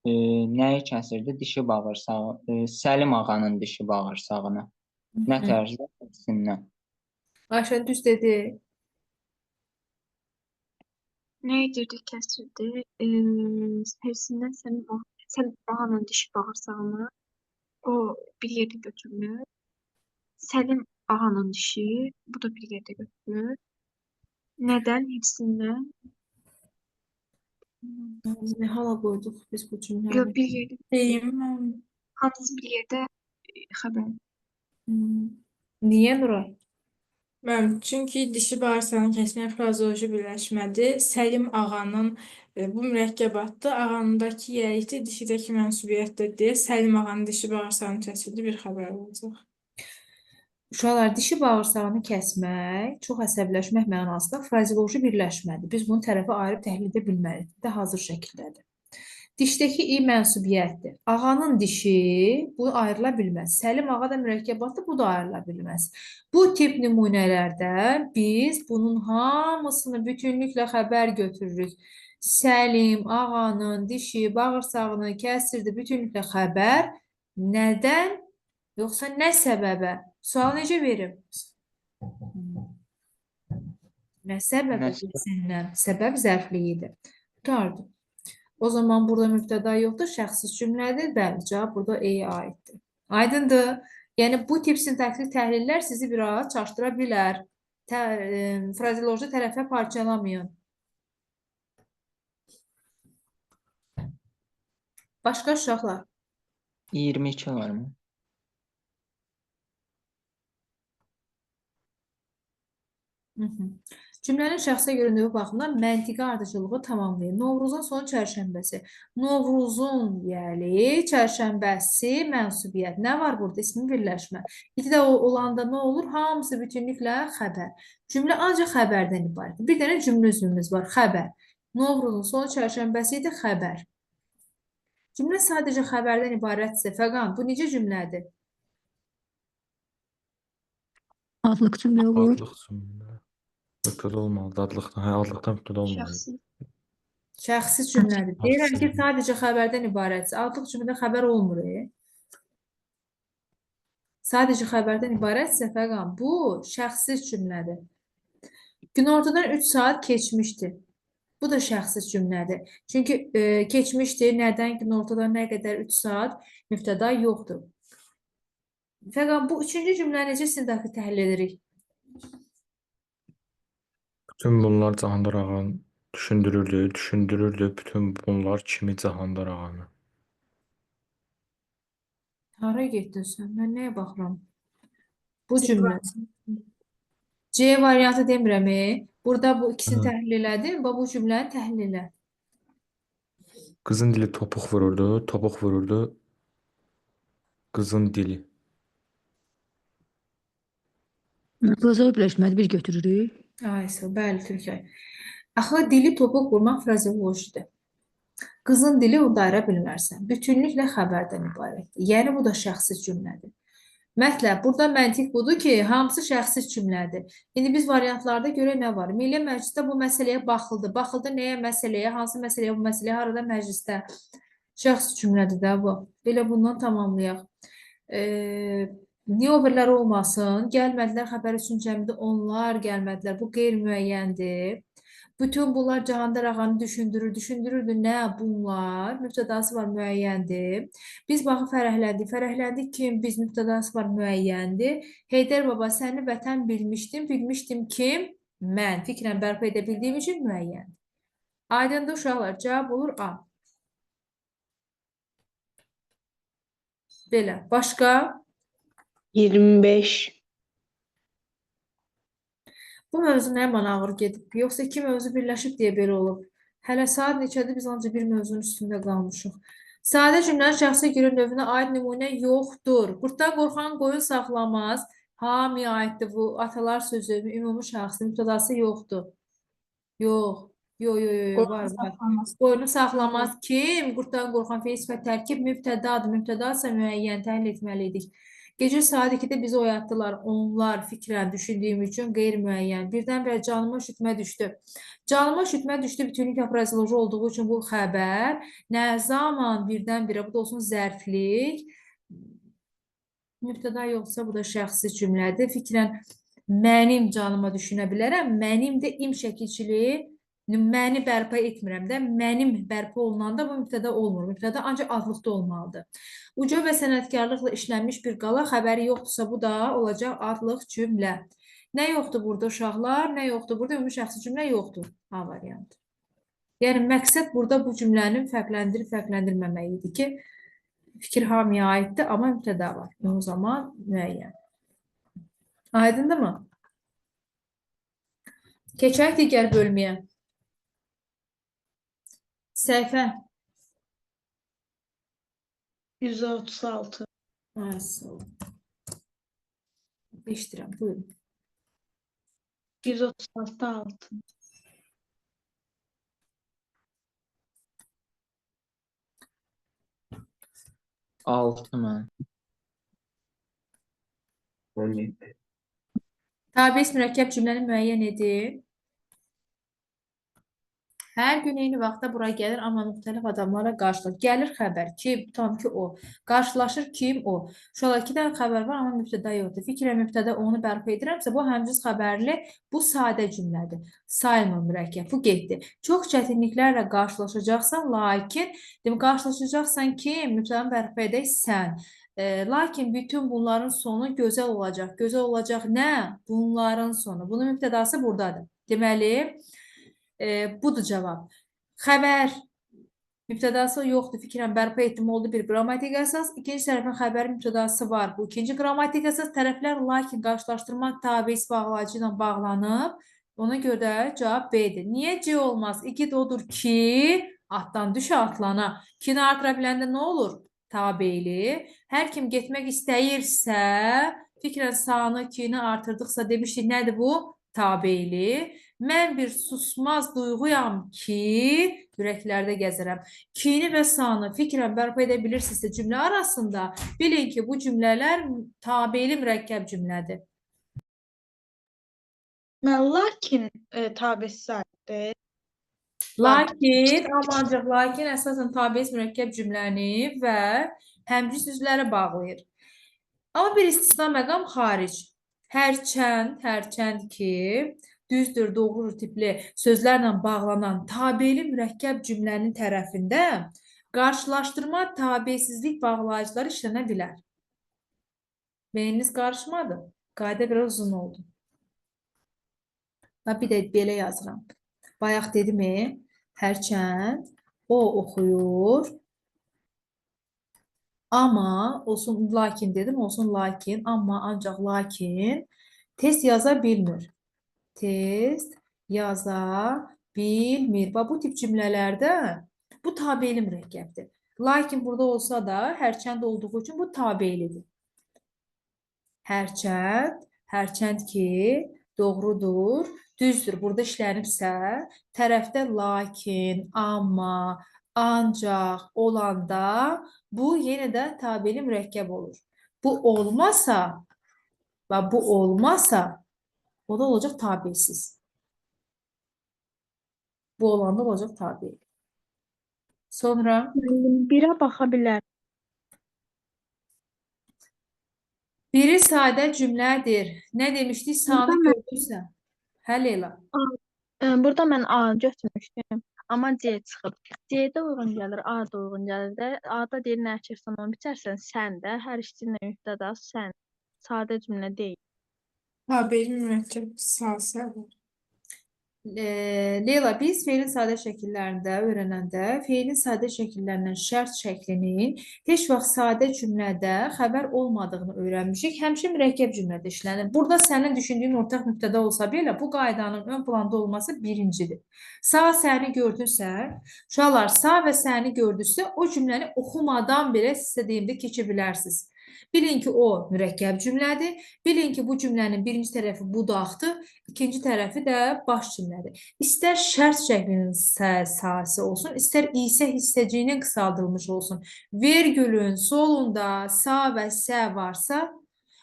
Nəyi kəsirdi? Dişi bağırsağı. Səlim ağanın dişi bağırsağını. Nə tərzdə? İkisindən. Ayşən düz dedi. Ne edirdi, kəsirdi? Hirsindən Səlim ağanın dişi bağırsağını o bir yerdə götürülür. Səlim ağanın dişi, bu da bir yerdə götürülür. Nədən? Hirsindən? Ne hala qoyduq biz bu Yox, cümlələri? bir yerdə, Deyim mən. hamısı bir yerdə xəbər. Niyə Nuray? Çünki dişi bağırsağını kəsmək frazeoloji birləşmədir. Səlim ağanın bu mürəkkəbatda ağanındakı yiyəlikdir, dişidəki mənsubiyyətdir deyə Səlim ağanın dişi bağırsağını kəsildi bir xəbər olacaq. Uşaqlar, dişi bağırsağını kəsmək, çox əsəbləşmək mənasında frazeoloji birləşmədir. Biz bunu tərəfə ayrı təhlil edə bilmərik. Bir də hazır şəkildədir. Dişdəki i mənsubiyyətdir. Ağanın dişi, bu ayrıla bilməz. Səlim ağa da mürəkkəbatdır, bu da ayrıla bilməz. Bu tip nümunələrdə biz bunun hamısını bütünlüklə xəbər götürürük. Səlim ağanın dişi bağırsağını kəsirdi, bütünlüklə xəbər. Nədən? Yoxsa nə səbəbə? Sual necə verim? Nə səbəbə bilsinlər? Səbəb zərfliyidir. Qurtardı. O zaman burada mübtəda yoxdur, şəxssiz cümlədir. Bəli, cavab burada E-yə aiddir. Aydındır. Yəni bu tip sintaktik təhlillər sizi biraz çaşdıra bilər. Frazeoloji tərəfə parçalamayın. Başqa uşaqlar? 22 var mı? Cümlənin şəxsə göründüyü baxımdan məntiqi ardıcılığı tamamlayın. Novruzun son çərşənbəsi. Novruzun yəli, çərşənbəsi, mənsubiyyət. Nə var burada? İsmi birləşmə. İki də olanda nə olur? Hamısı bütünlüklə xəbər. Cümlə ancaq xəbərdən ibarətdir. Bir dənə cümlə üzvümüz var. Xəbər. Novruzun son çərşənbəsi idi xəbər. Cümlə sadəcə xəbərdən ibarətsə, Fəqan, bu necə cümlədir? Adlıq cümlə olur. Adlıq cümlə. Mübtəda olmalıdır. Adlıqdan, adlıqdan mübtəda olmalıdır. Şəxsiz cümlədir. Deyirəm ki, sadəcə xəbərdən ibarətsə, adlıq cümlədə xəbər olmur. Sadəcə xəbərdən ibarətsə, Fəqan, bu şəxsiz cümlədir. Günortadan 3 saat keçmişdi. Bu da şəxsiz cümlədir. Çünki keçmişdir, nədən ki, ortada nə qədər 3 saat mübtəda yoxdur. Fəqət bu üçüncü cümlə necə sintaksi təhlil edirik? Bütün bunlar Cahandar ağanı düşündürürdü bütün bunlar kimi Cahandar ağanı. Hara getdin sən? Mən nəyə baxıram? Bu cümlə. C variantı demirəm. Burada bu ikisini Hı. təhlil elədin, bu cümləni təhlil elə. Qızın dili topuq vururdu qızın dili. Qlosar birləşməli bir götürürük. Ay, bəli, Türkiyə. Axı dili topuq vurmaq frazeolojidir. Qızın dili orada ayıra bilmərsən. Bütünlüklə xəbərdən ibarətdir. Yəni, bu da şəxsiz cümlədir. Mətləb, burada məntiq budur ki, hamısı şəxsiz cümlədir. İndi biz variantlarda görə nə var? Milli Məclisdə bu məsələyə baxıldı. Baxıldı nəyə məsələyə, hansı məsələyə, bu məsələyə, harada məclisdə? Şəxsiz cümlədir də bu. Belə bundan tamamlayaq. Niyə overlər olmasın? Gəlmədilər xəbər üçün cəmdə onlar gəlmədilər. Bu qeyri-müəyyəndir. Bütün bunlar Cahandar ağanı düşündürürdü. Nə bunlar? Mübtədası var, müəyyəndir. Biz baxı fərəhləndik kim? Biz mübtədası var, müəyyəndir. Heydər baba, səni vətən bilmişdim kim? Mən. Fikrən bərpa edə bildiyim üçün müəyyəndir. Aydındır uşaqlar, cavab olur A. Belə. Başqa? 25. Bu mövzu nə yaman ağır gedib? Yoxsa iki mövzu birləşib deyə belə olub? Hələ saat neçədir biz ancaq bir mövzunun üstündə qalmışıq. Sadə cümlənin şəxsə görə növünə aid nümunə yoxdur. Qurtdan qorxan qoyun saxlamaz. Hamıya aiddir bu atalar sözü, ümumi şəxsin mübtədası yoxdur. Yox. Var. Qoyunu saxlamaz kim? Qurtdan qorxan feil sifət tərkib mübtədadır. Mübtədadsa müəyyən təhlil etməliydik. Gecə saat 2-də bizi oyatdılar. Onlar fikrən düşündüyüm üçün qeyri-müəyyən. Birdən-birə canıma üşütmə düşdü. Canıma üşütmə düşdü bütünlük frazeoloji olduğu üçün bu xəbər. Nə zaman birdən-birə, bu da olsun zərflik. Mübtəda yoxsa bu da şəxsi cümlədir. Fikrən mənim canıma düşünə bilərəm. Mənim də im şəkilçiliyi məni bərpa etmirəm də. Mənim bərpa olunanda bu mübtəda olmur. Mübtəda ancaq adlıqda olmalıdır. Uca və sənətkarlıqla işlənmiş bir qala xəbəri yoxdursa, bu da olacaq adlıq cümlə. Nə yoxdur burada uşaqlar? Nə yoxdur burada? Ümumi şəxsi cümlə yoxdur. A variantı. Yəni, məqsəd burada bu cümlənin fərqləndirməməyi idi ki, fikir hamıya aiddir, amma mübtəda var. O zaman müəyyən. Aydındır mı? Keçək digər bölməyə. Səhifə. 136. Sağ ol. Eşidirəm, buyurun. 136. 6 mən. 17. Tabe mürəkkəb cümləni müəyyən edin. Hər gün eyni vaxtda bura gəlir, amma müxtəlif adamlarla qarşılaşır. Gəlir xəbər, kim? Tam ki o. Qarşılaşır, kim? O. Uşaqlar, 2 dənə xəbər var, amma mübtəda yoxdur. Fikrə mübtəda onu bərpa edirəmsə, bu həmciz xəbərli, bu sadə cümlədir. Sayılmır mürəkkəb, bu getdi. Çox çətinliklərlə qarşılaşacaqsan, lakin, qarşılaşacaqsan kim? Mübtədanı bərpa edək sən. Lakin bütün bunların sonu gözəl olacaq. Gözəl olacaq nə? Bunların sonu. Bunun mübtədası buradadır. Deməli, budur cavab. Xəbər mübtədası yoxdur, fikrən bərpa etdim, oldu bir qrammatik əsas. İkinci tərəfin xəbər mübtədası var. Bu ikinci qrammatik əsas tərəflər, lakin qarşılaşdırma tabesi bağlayıcı ilə bağlanıb. Ona görə cavab B-dir. Niyə C olmaz? İki odur ki, atdan düşə atlana. Kini artıra biləndə nə olur? Tabeli. Hər kim getmək istəyirsə, fikrən sağını, kini artırdıqsa demişdik, nədir bu? Tabeli. Mən bir susmaz duyğuyam ki, ürəklərdə gəzərəm. Kini və sanı fikrən bərpa edə bilirsinizsə cümlə arasında, bilin ki, bu cümlələr tabeli mürəkkəb cümlədir. Lakin tabesi aiddir. Lakin, ancaq lakin əsasən tabesi mürəkkəb cümləni və həmciz üzvlərə bağlayır. Amma bir istisna məqam xaric. Hərçənd ki, düzdür, doğrudur tipli sözlərlə bağlanan tabeli mürəkkəb cümlənin tərəfində qarşılaşdırma tabesizlik bağlayıcıları işlənə bilər. Beyniniz qarışmadı. Qayda biraz uzun oldu. Bir də belə yazıram. Bayaq dedim, hərçənd o oxuyur, amma olsun lakin dedim, olsun lakin, amma ancaq lakin test yaza bilmir. Test yaza bilmir. Bu tip cümlələrdə bu tabeli mürəkkəbdir. Lakin burada olsa da hərçənd olduğu üçün bu tabelidir. Hərçənd ki, doğrudur, düzdür. Burada işlənibsə, tərəfdə lakin, amma, ancaq olanda bu yenə də tabeli mürəkkəb olur. Bu olmasa, o da olacaq tabesiz. Bu olanda olacaq tabeli. Sonra Birə baxa bilər. biri sadə cümlədir. Nə demişdik? Sanı gördünsə. Hə Leyla. Burada mən A götürmüşdüm, amma C çıxıb. C-də uyğun gəlir, A-da uyğun gəlir də. A-da deyir, nə açırsan onu biçərsən, sən də, hər işçinlə mübtəda sən. Sadə cümlə deyil. Tabeli mürəkkəb salsa var. Leyla, biz feilin sadə şəkillərində öyrənəndə feilin sadə şəkillərindən şərt şəklinin heç vaxt sadə cümlədə xəbər olmadığını öyrənmişik. Həmişə mürəkkəb cümlədə işlənir. Burada sənin düşündüyün ortaq mübtəda olsa belə bu qaydanın ön planda olması birincidir. Sağ səni gördünsə, uşaqlar sağ və səni gördünsə o cümləni oxumadan belə sizə deyimdə keçə bilərsiniz. Bilin ki, o mürəkkəb cümlədir. Bilin ki, bu cümlənin birinci tərəfi budaqdır, ikinci tərəfi də baş cümlədir. İstər şərt şəklinin sahəsi olsun, istər isə hissəciyinin qısaldılmış olsun. Vergülün solunda sağ və sə varsa,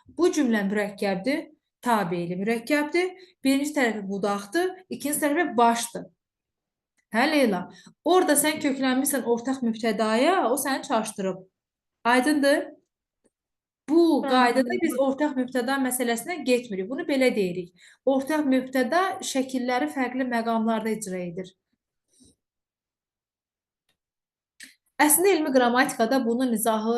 bu cümlə mürəkkəbdir, tabeli mürəkkəbdir. Birinci tərəfi budaqdır, ikinci tərəfi başdır. Hə Leyla, orada sən köklənmişsən ortaq mübtədaya, o səni çaşdırıb. Aydındır? Bu qaydada biz ortaq mübtəda məsələsinə getmirik. Bunu belə deyirik. Ortaq mübtəda şəkilləri fərqli məqamlarda icra edir. Əslində elmi qrammatikada bunun izahı,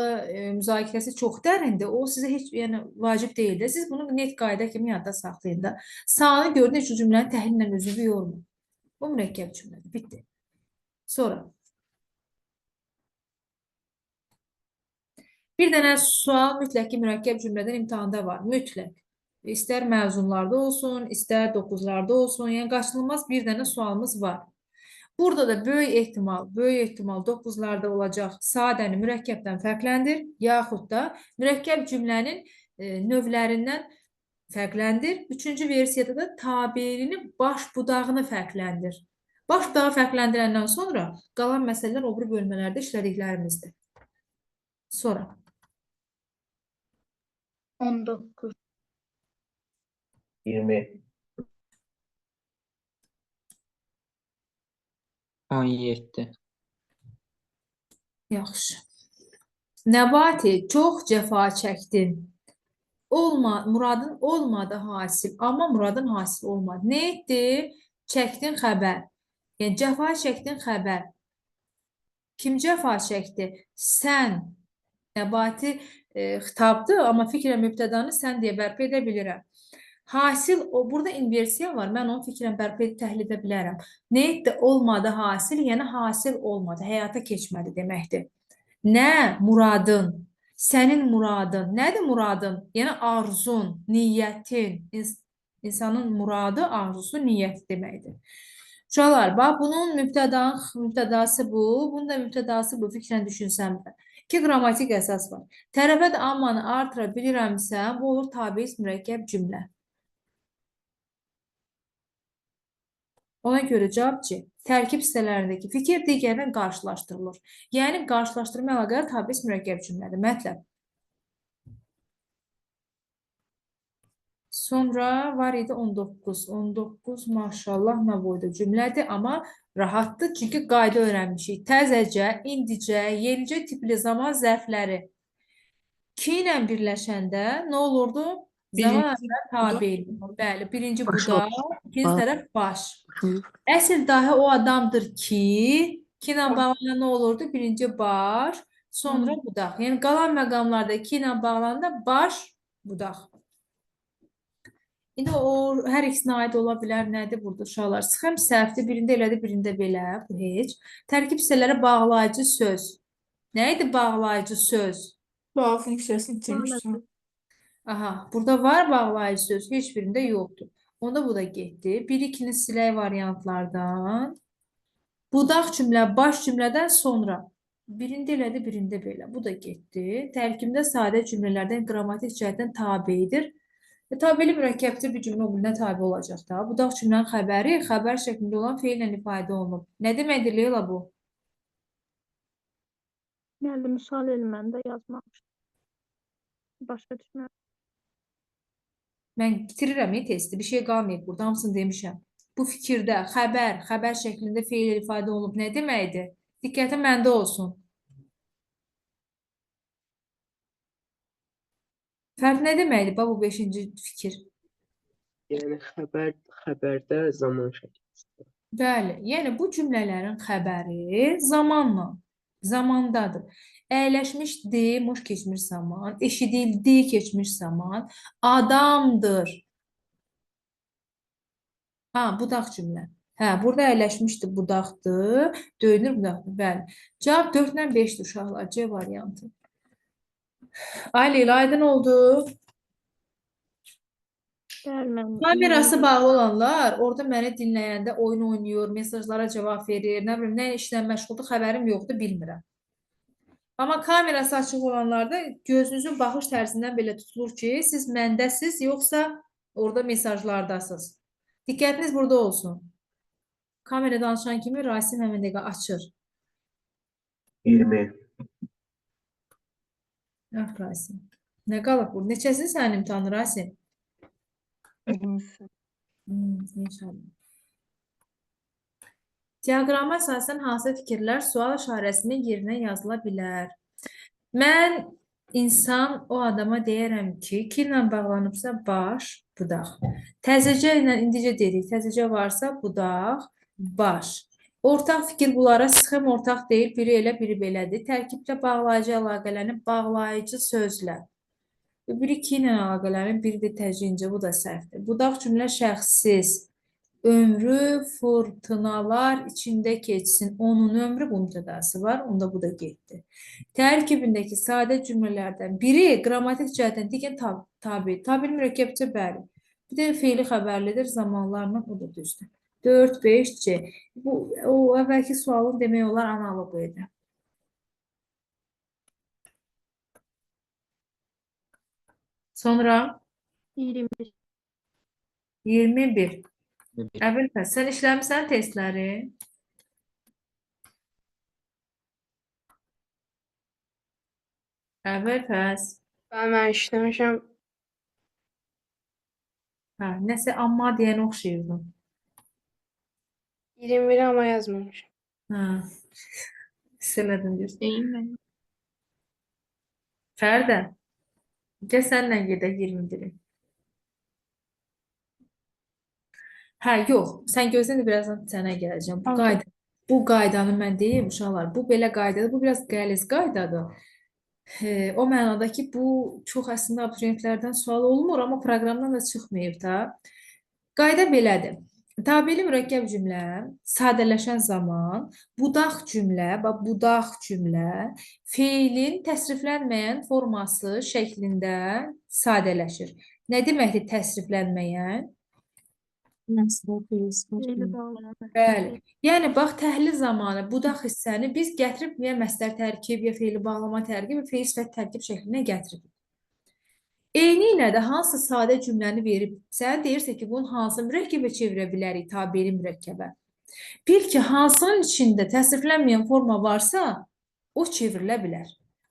müzakirəsi çox dərindir. O sizə heç vacib deyil. Siz bunu net qayda kimi yadda saxlayın da. Sağını gördüyünüz şu cümlənin təhlillə özünü yormayın. Bu mürəkkəb cümlədir. Bitti. Sonra. Bir dənə sual mütləq ki, mürəkkəb cümlədən imtahanda var. Mütləq. İstər məzunlarda olsun, istər 9-larda olsun. Yəni, qaçınılmaz bir dənə sualımız var. Burada da böyük ehtimal 9-larda olacaq sadəni mürəkkəbdən fərqləndir, yaxud da mürəkkəb cümlənin növlərindən fərqləndir. Üçüncü versiyada da tabelinin baş budağını fərqləndir. Baş budağı fərqləndirəndən sonra qalan məsələlər o biri bölmələrdə işlədiklərimizdir. Sonra. 19. 20. 17. Yaxşı. Nəbati, çox cəfa çəkdin. Muradın olmadı hasil, amma muradın hasil olmadı. Nə etdi? Çəkdin xəbər. Yəni, cəfa çəkdin xəbər. Kim cəfa çəkdi? Sən. Nəbati xitabdır, amma fikrən mübtədanı sən deyə bərpa edə bilirəm. Hasil, burada inversiya var, mən onu fikrən bərpa edib təhlil edə bilərəm. Nə etdi? Olmadı hasil, yəni hasil olmadı, həyata keçmədi deməkdir. Nə? Muradın. Sənin muradın. Nədir muradın? Yəni arzun, niyyətin. İnsanın muradı, arzusu, niyyəti deməkdir. Uşaqlar, bax, bunun mübtədası bu, bunun da mübtədası bu, fikrən düşünsəm də. İki qrammatik əsas var. Tərəfə də ammanı artıra bilirəmsə, bu olur tabiiz mürəkkəb cümlə. Ona görə cavab C. Tərkib hissələrindəki fikir digərinə qarşılaşdırılır. Yəni, qarşılaşdırma əlaqələr tabiiz mürəkkəb cümlədir. Mətləb. Sonra var idi 19. 19 maşallah nə boyda cümlədir, amma rahatdır, çünki qayda öyrənmişik. Təzəcə, indicə, yenicə tipli zaman zərfləri ki ilə birləşəndə nə olurdu? Zaman Birinci əvvəl budaq tabe. Bəli, birinci başı budaq, ikinci var. tərəf baş. Hı. Əsl dahi o adamdır ki ilə bağlanan nə olurdu? Birinci baş, sonra budaq. Yəni qalan məqamlarda ki ilə bağlananda baş, budaq. İndi o hər ikisinə aid ola bilər. Nədir burada uşaqlar? Sıxım səhvdir. Birində elədi, birində belə. Bu heç. Tərkib hissələri bağlayıcı söz. Nə idi bağlayıcı söz? Sual funksiyasını itirmişəm. Aha, burada var bağlayıcı söz. Heç birində yoxdur. Onda bu da getdi. 1-2-ni silək variantlardan. Budaq cümlə, baş cümlədən sonra. Birində elədi, birində belə. Bu da getdi. Tərkibində sadə cümlələrdən qrammatik cəhətdən tabedir. Tabeli mürəkkəbdə bir cümlə o birinə tabe olacaq da. Budaq cümlənin xəbəri xəbər şəklində olan feillə ifadə olunub. Nə deməkdir Leyla bu? Müəllim sual elməni də yazmamış. Başa düşmürəm. Mən bitirirəm testi. Bir şey qalmayıb burada. Hamısını demişəm. Bu fikirdə xəbər şəklində feil ilə ifadə olunub nə deməkdir? Diqqətin məndə olsun. Fərq nə deməkdir bu 5-ci fikir? Yəni xəbərdə zaman şəkli. Bəli, yəni bu cümlələrin xəbəri zamandadır. Əyləşmişdi, muş keçmiş zaman, eşidildi, keçmiş zaman, adamdır. Budaq cümlə. Burada əyləşmişdi, budaqdır, döyünür, budaqdır. Bəli. Cavab 4-dən 5-dir uşaqlar, C variantı. Ay Leyla, aydın oldu. Kamerası bağlı olanlar orada məni dinləyəndə oyun oynayır, mesajlara cavab verir, nə bilim, nə işlə məşğuldur, xəbərim yoxdur, bilmirəm. Amma kamerası açıq olanlarda gözünüzün baxış tərzindən belə tutulur ki, siz məndəsiz, yoxsa orada mesajlardasınız. Diqqətiniz burada olsun. Kamera danışan kimi Rasim həmin dəqiqə açır. 20. Rasim. Nə qalıb bu? Neçəsin sənin imtahanı Rasim? 20'si. İnşallah. Diaqrama əsasən hansı fikirlər sual işarəsinin yerinə yazıla bilər? Mən insan o adama deyərəm ki ilə bağlanıbsa baş, budaq. Təzəcə ilə indicə dedik, təzəcə varsa budaq, baş. Ortaq fikir bunlara sıxım ortaq deyil, biri elə, biri belədir. Tərkiblə bağlayıcı əlaqələrini bağlayıcı sözlə. Biri ki ilə əlaqələrin, biri də təcrüncə, bu da səhvdir. Budaq cümlə şəxssiz. Ömrü fırtınalar içində keçsin. Onun ömrü bu mübtədası var, onda bu da getdi. Tərkibindəki sadə cümlələrdən biri qrammatik cəhətdən digər tabi. Tabi mürəkkəbcə bəli. Bir də feili xəbərlidir, zamanlarla o da düzdür. 4, 5, C. Bu, o əvvəlki sualın demək olar analogu idi. Sonra 21. 21. Əvvəlfəz, sən işləmirsən testləri? Əvvəlfəz. Mən işləmişəm. Nəsə amma deyən oxşayırdın. 21 amma yazmamışam. Sənədin deyirsən. Deyim. Fərdə, gəl sənlə gedək 21-i. Yox, sən gözlə də birazdan sənə gələcəm. Bu qaydanı mən deyim, uşaqlar, bu belə qaydadır, bu biraz qəliz qaydadır. O mənada ki, bu çox əslində abituriyentlərdən sual olmur, amma proqramdan da çıxmayıb da. Qayda belədir. Tabeli mürəkkəb cümlə sadələşən zaman budaq cümlə feilin təsriflənməyən forması şəklində sadələşir. Nə deməkdir təsriflənməyən? Bəli. Yəni, bax, təhlil zamanı budaq hissəni biz gətirib ya məstər tərkib, ya feili bağlama tərkib, ya feil sifət tərkib şəklinə gətirib. Eyni ilə də hansı sadə cümləni verib, sən deyirsə ki, bunun hansı mürəkkəbə çevirə bilərik, tabeli mürəkkəbə. Bil ki, hansının içində təsriflənməyən forma varsa, o çevrilə bilər.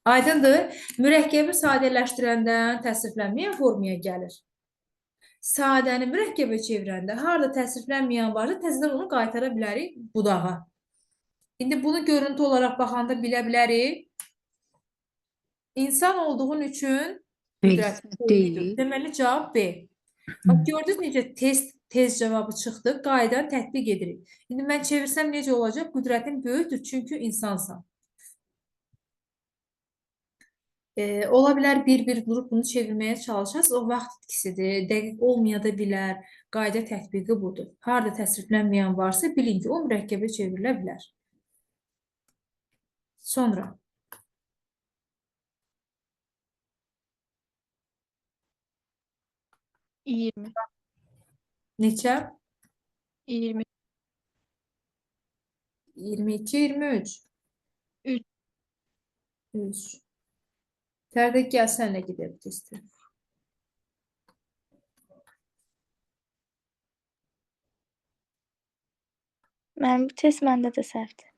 Aydındır, mürəkkəbi sadələşdirəndən təsriflənməyən formaya gəlir. Sadəni mürəkkəbə çevirəndə, harada təsriflənməyən varsa, təzədən onu qaytara bilərik budağa. İndi bunu görüntü olaraq baxanda bilə bilərik. İnsan olduğun üçün Qüdrətin böyükdür. Deyil. Deməli cavab B. Bax gördünüz necə tez cavabı çıxdı. Qaydanı tətbiq edirik. İndi mən çevirsəm necə olacaq? Qüdrətin böyükdür çünki insansan. Ola bilər bir qrup bunu çevirməyə çalışasınız. O vaxt itkisidir. Dəqiq olmaya da bilər. Qayda tətbiqi budur. Harda təsriflənməyən varsa bilin ki, o mürəkkəbə çevrilə bilər. Sonra iyirmi. neçə? 20. 22, 23. 3. 3. Fərdək gəl sənlə gedək bu testi. Mənim bu test məndə də səhvdir.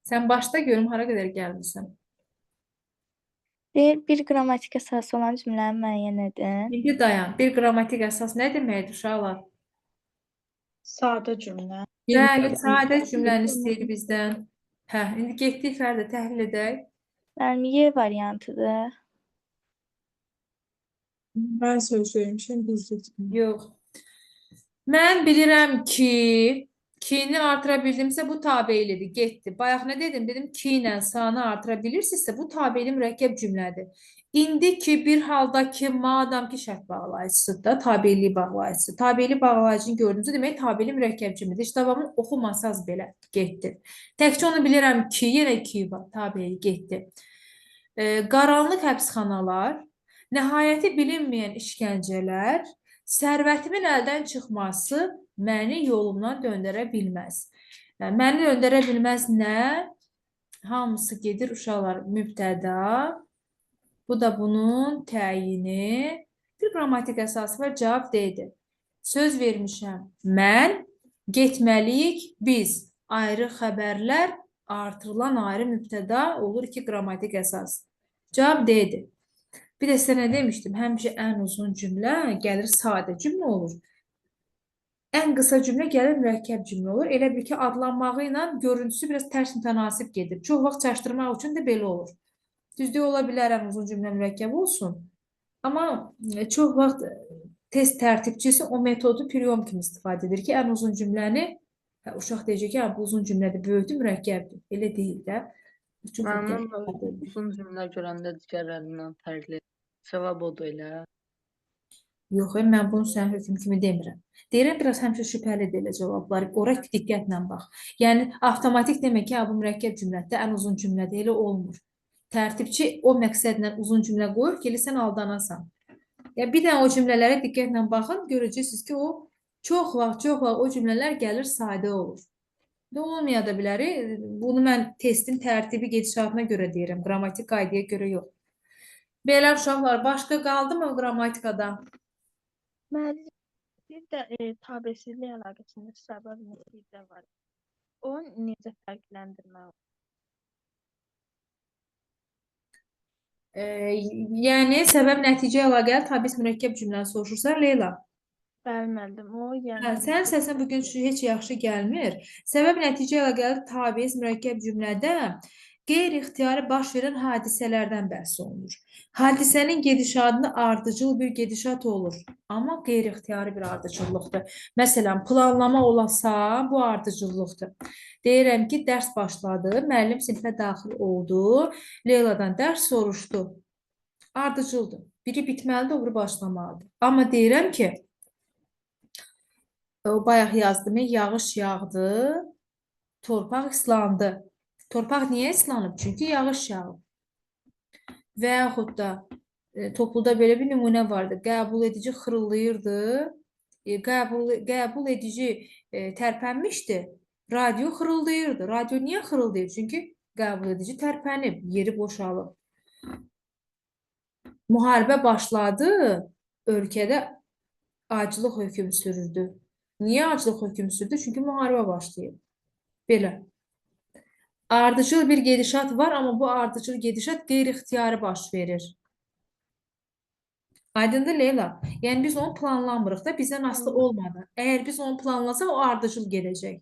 Sən başda görüm hara qədər gəlmirsən. Deyir, bir qrammatik əsası olan cümləni müəyyən edin. İndi dayan. Bir qrammatik əsas nə deməkdir uşaqlar? Sadə cümlə. Bəli, sadə cümləni istəyir bizdən. Hə, indi getdik Fərdə təhlil edək. Mənim Y variantıdır. Ben söylemişim biz getmiyor. Yox. Mən bilirəm ki, ki-ni artıra bildimsə bu tabeylidir, getdi. Bayaq nə dedim? Dedim ki ilə sanı artıra bilirsinizsə bu tabeyli mürəkkəb cümlədir. İndi ki bir halda ki madam ki şərt bağlayıcısıdır da, tabeyli bağlayıcısı. Tabeyli bağlayıcını gördüyünüzdə demək tabeyli mürəkkəb cümlədir. İşte davamını oxumasaz belə getdi. Təkcə onu bilirəm ki, yenə ki var, tabeyli getdi. Qaranlıq həbsxanalar, nəhayəti bilinməyən işgəncələr, sərvətimin əldən çıxması məni yolumdan döndərə bilməz. Məni döndərə bilməz nə? Hamısı gedir uşaqlar mübtəda. Bu da bunun təyini. Bir qrammatik əsası var, cavab D-dir. Söz vermişəm. Mən, getməliyik, biz. Ayrı xəbərlər, artırılan ayrı mübtəda olur ki, qrammatik əsas. Cavab D-dir. Bir də sizə nə demişdim? Həmişə ən uzun cümlə gəlir sadə cümlə olur. Ən qısa cümlə gəlir mürəkkəb cümlə olur. Elə bir ki, adlanmağı ilə görüntüsü biraz tərs mütənasib gedir. Çox vaxt çaşdırmaq üçün də belə olur. Düzdür, ola bilər ən uzun cümlə mürəkkəb olsun. Amma çox vaxt test tərtibçisi o metodu priom kimi istifadə edir ki, ən uzun cümləni uşaq deyəcək ki, bu uzun cümlədir, böyükdür, mürəkkəbdir. Elə deyil də. Mənim uzun cümlə görəndə digərlərindən fərqli. Cavab odur elə. Yox, mən bunu sənin hökm kimi demirəm. Deyirəm, biraz həmişə şübhəlidir elə cavablar. Ora diqqətlə bax. Yəni, avtomatik demək ki, bu mürəkkəb cümlədir, ən uzun cümlədir, elə olmur. Tərtibçi o məqsədlə uzun cümlə qoyur ki, elə sən aldanasan. Bir dənə o cümlələrə diqqətlə baxın, görəcəksiniz ki, o çox vaxt o cümlələr gəlir sadə olur. Olmaya da bilər. Bunu mən testin tərtibi gedişatına görə deyirəm, qrammatik qaydaya görə yox. Belə uşaqlar, başqa qaldı mı qrammatikada? Müəllim, bir də tabesizlik əlaqəsində səbəb nəticə var. O necə fərqləndirmək olur? Yəni, səbəb-nəticə əlaqəli tabes mürəkkəb cümləni soruşursan, Leyla? Bəli, müəllim, o yəni... Sənin səsin bugün heç yaxşı gəlmir. Səbəb-nəticə əlaqəli tabes mürəkkəb cümlədə qeyri-ixtiyari baş verən hadisələrdən bəhs olunur. Hadisənin gedişatında ardıcıl bir gedişat olur, amma qeyri-ixtiyari bir ardıcıllıqdır. Məsələn, planlama olasa, bu ardıcıllıqdır. Deyirəm ki, dərs başladı, müəllim sinifə daxil oldu, Leyladan dərs soruşdu. Ardıcıldır. Biri bitməlidir, öbürü başlamalıdır. Amma deyirəm ki, bayaq yazdım, yağış yağdı, torpaq ıslandı. Torpaq niyə ıslanıb? Çünki yağış yağıb. Və yaxud da topluluqda belə bir nümunə vardı. Qəbul edici xırıldayırdı. Qəbul edici tərpənmişdi. Radio xırıldayırdı. Radio niyə xırıldayır? Çünki qəbul edici tərpənib, yeri boşalıb. Müharibə başladı, ölkədə aclıq hökm sürürdü. Niyə aclıq hökm sürdü? Çünki müharibə başlayıb. Belə. Ardıcıl bir gedişat var, amma bu ardıcıl gedişat qeyri-ixtiyari baş verir. Aydındır Leyla? Yəni biz onu planlamırıq da, bizdən asılı olmadan. Əgər biz onu planlasaq, o ardıcıl gedəcək.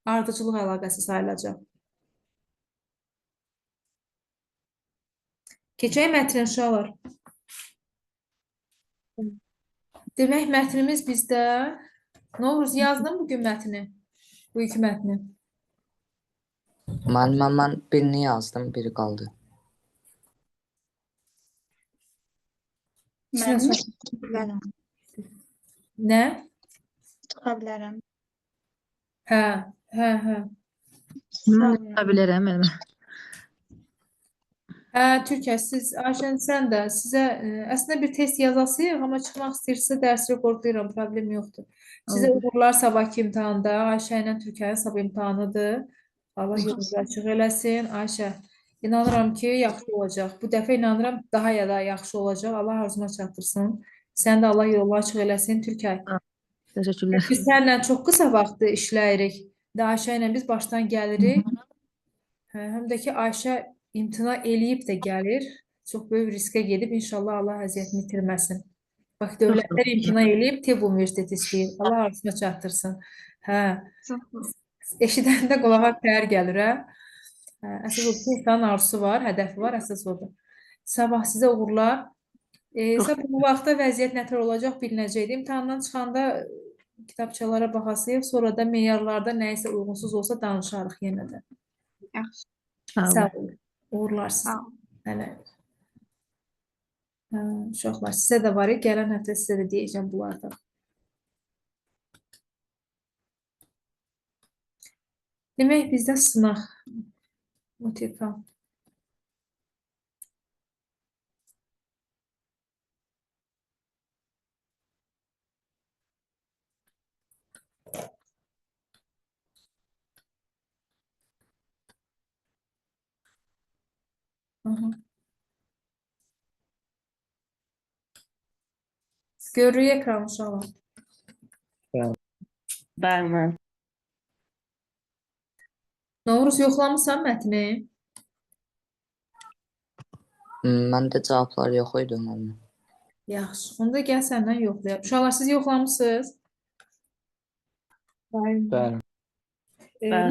Ardıcılıq əlaqəsi sayılacaq. Keçək mətnin uşaqlar. Demək mətnimiz bizdə. Novruz yazdın bugün mətni? Bu iki mətni. Müəllimə, mən birini yazdım, biri qaldı. İçinə Çıxa bilərəm. Nə? Çıxa bilərəm. Hə. Mən çıxa bilərəm, müəllimə. Hə, Türkiyə, siz, Ayşən, sən də sizə əslində bir test yazasıyıq, amma çıxmaq istəyirsə dərsi qorxuram, problem yoxdur. Sizə uğurlar sabahki imtahanda. Ayşə ilə Türkiyənin sabah imtahanıdır. Allah yolunuzu açıq eləsin. Ayşə, inanıram ki, yaxşı olacaq. Bu dəfə inanıram daha da yaxşı olacaq. Allah arzuna çatdırsın. Sən də Allah yolunu açıq eləsin, Türkiyə. Təşəkkürlər. Biz səninlə çox qısa vaxtı işləyirik. Ayşə ilə biz başdan gəlirik. Həm də ki, Ayşə imtina eləyib də gəlir. Çox böyük riskə gedib. İnşallah Allah əziyyətini itirməsin. Bax, dövlətlər imtina eləyib, tibb universiteti istəyir. Allah arzusuna çatdırsın. Hə. Eşidəndə qulağa tər gəlir, hə? Əsas odur ki, insanın arzusu var, hədəfi var, əsas odur. Sabah sizə uğurlar. Sabah bu vaxtda vəziyyət nətər olacaq bilinəcəkdir. İmtahandan çıxanda kitabçalara baxasıyıq, sonra da meyarlarda nəyisə uyğunsuz olsa danışarıq yenə də. Yaxşı. Sağ olun. Uğurlar sizə. Sağ olun. Hələ. Uşaqlar, sizə də var, gələn həftə sizə də deyəcəm bunlardan. Demək, bizdə sınaq. Mutlaka. Görürük ekranı uşaqlar. Bəli. Novruz, yoxlamısan mətni? Məndə cavablar yox idi müəllimə. Yaxşı. Onda gəl səndən yoxlayaq. Uşaqlar, siz yoxlamısınız? Bəli.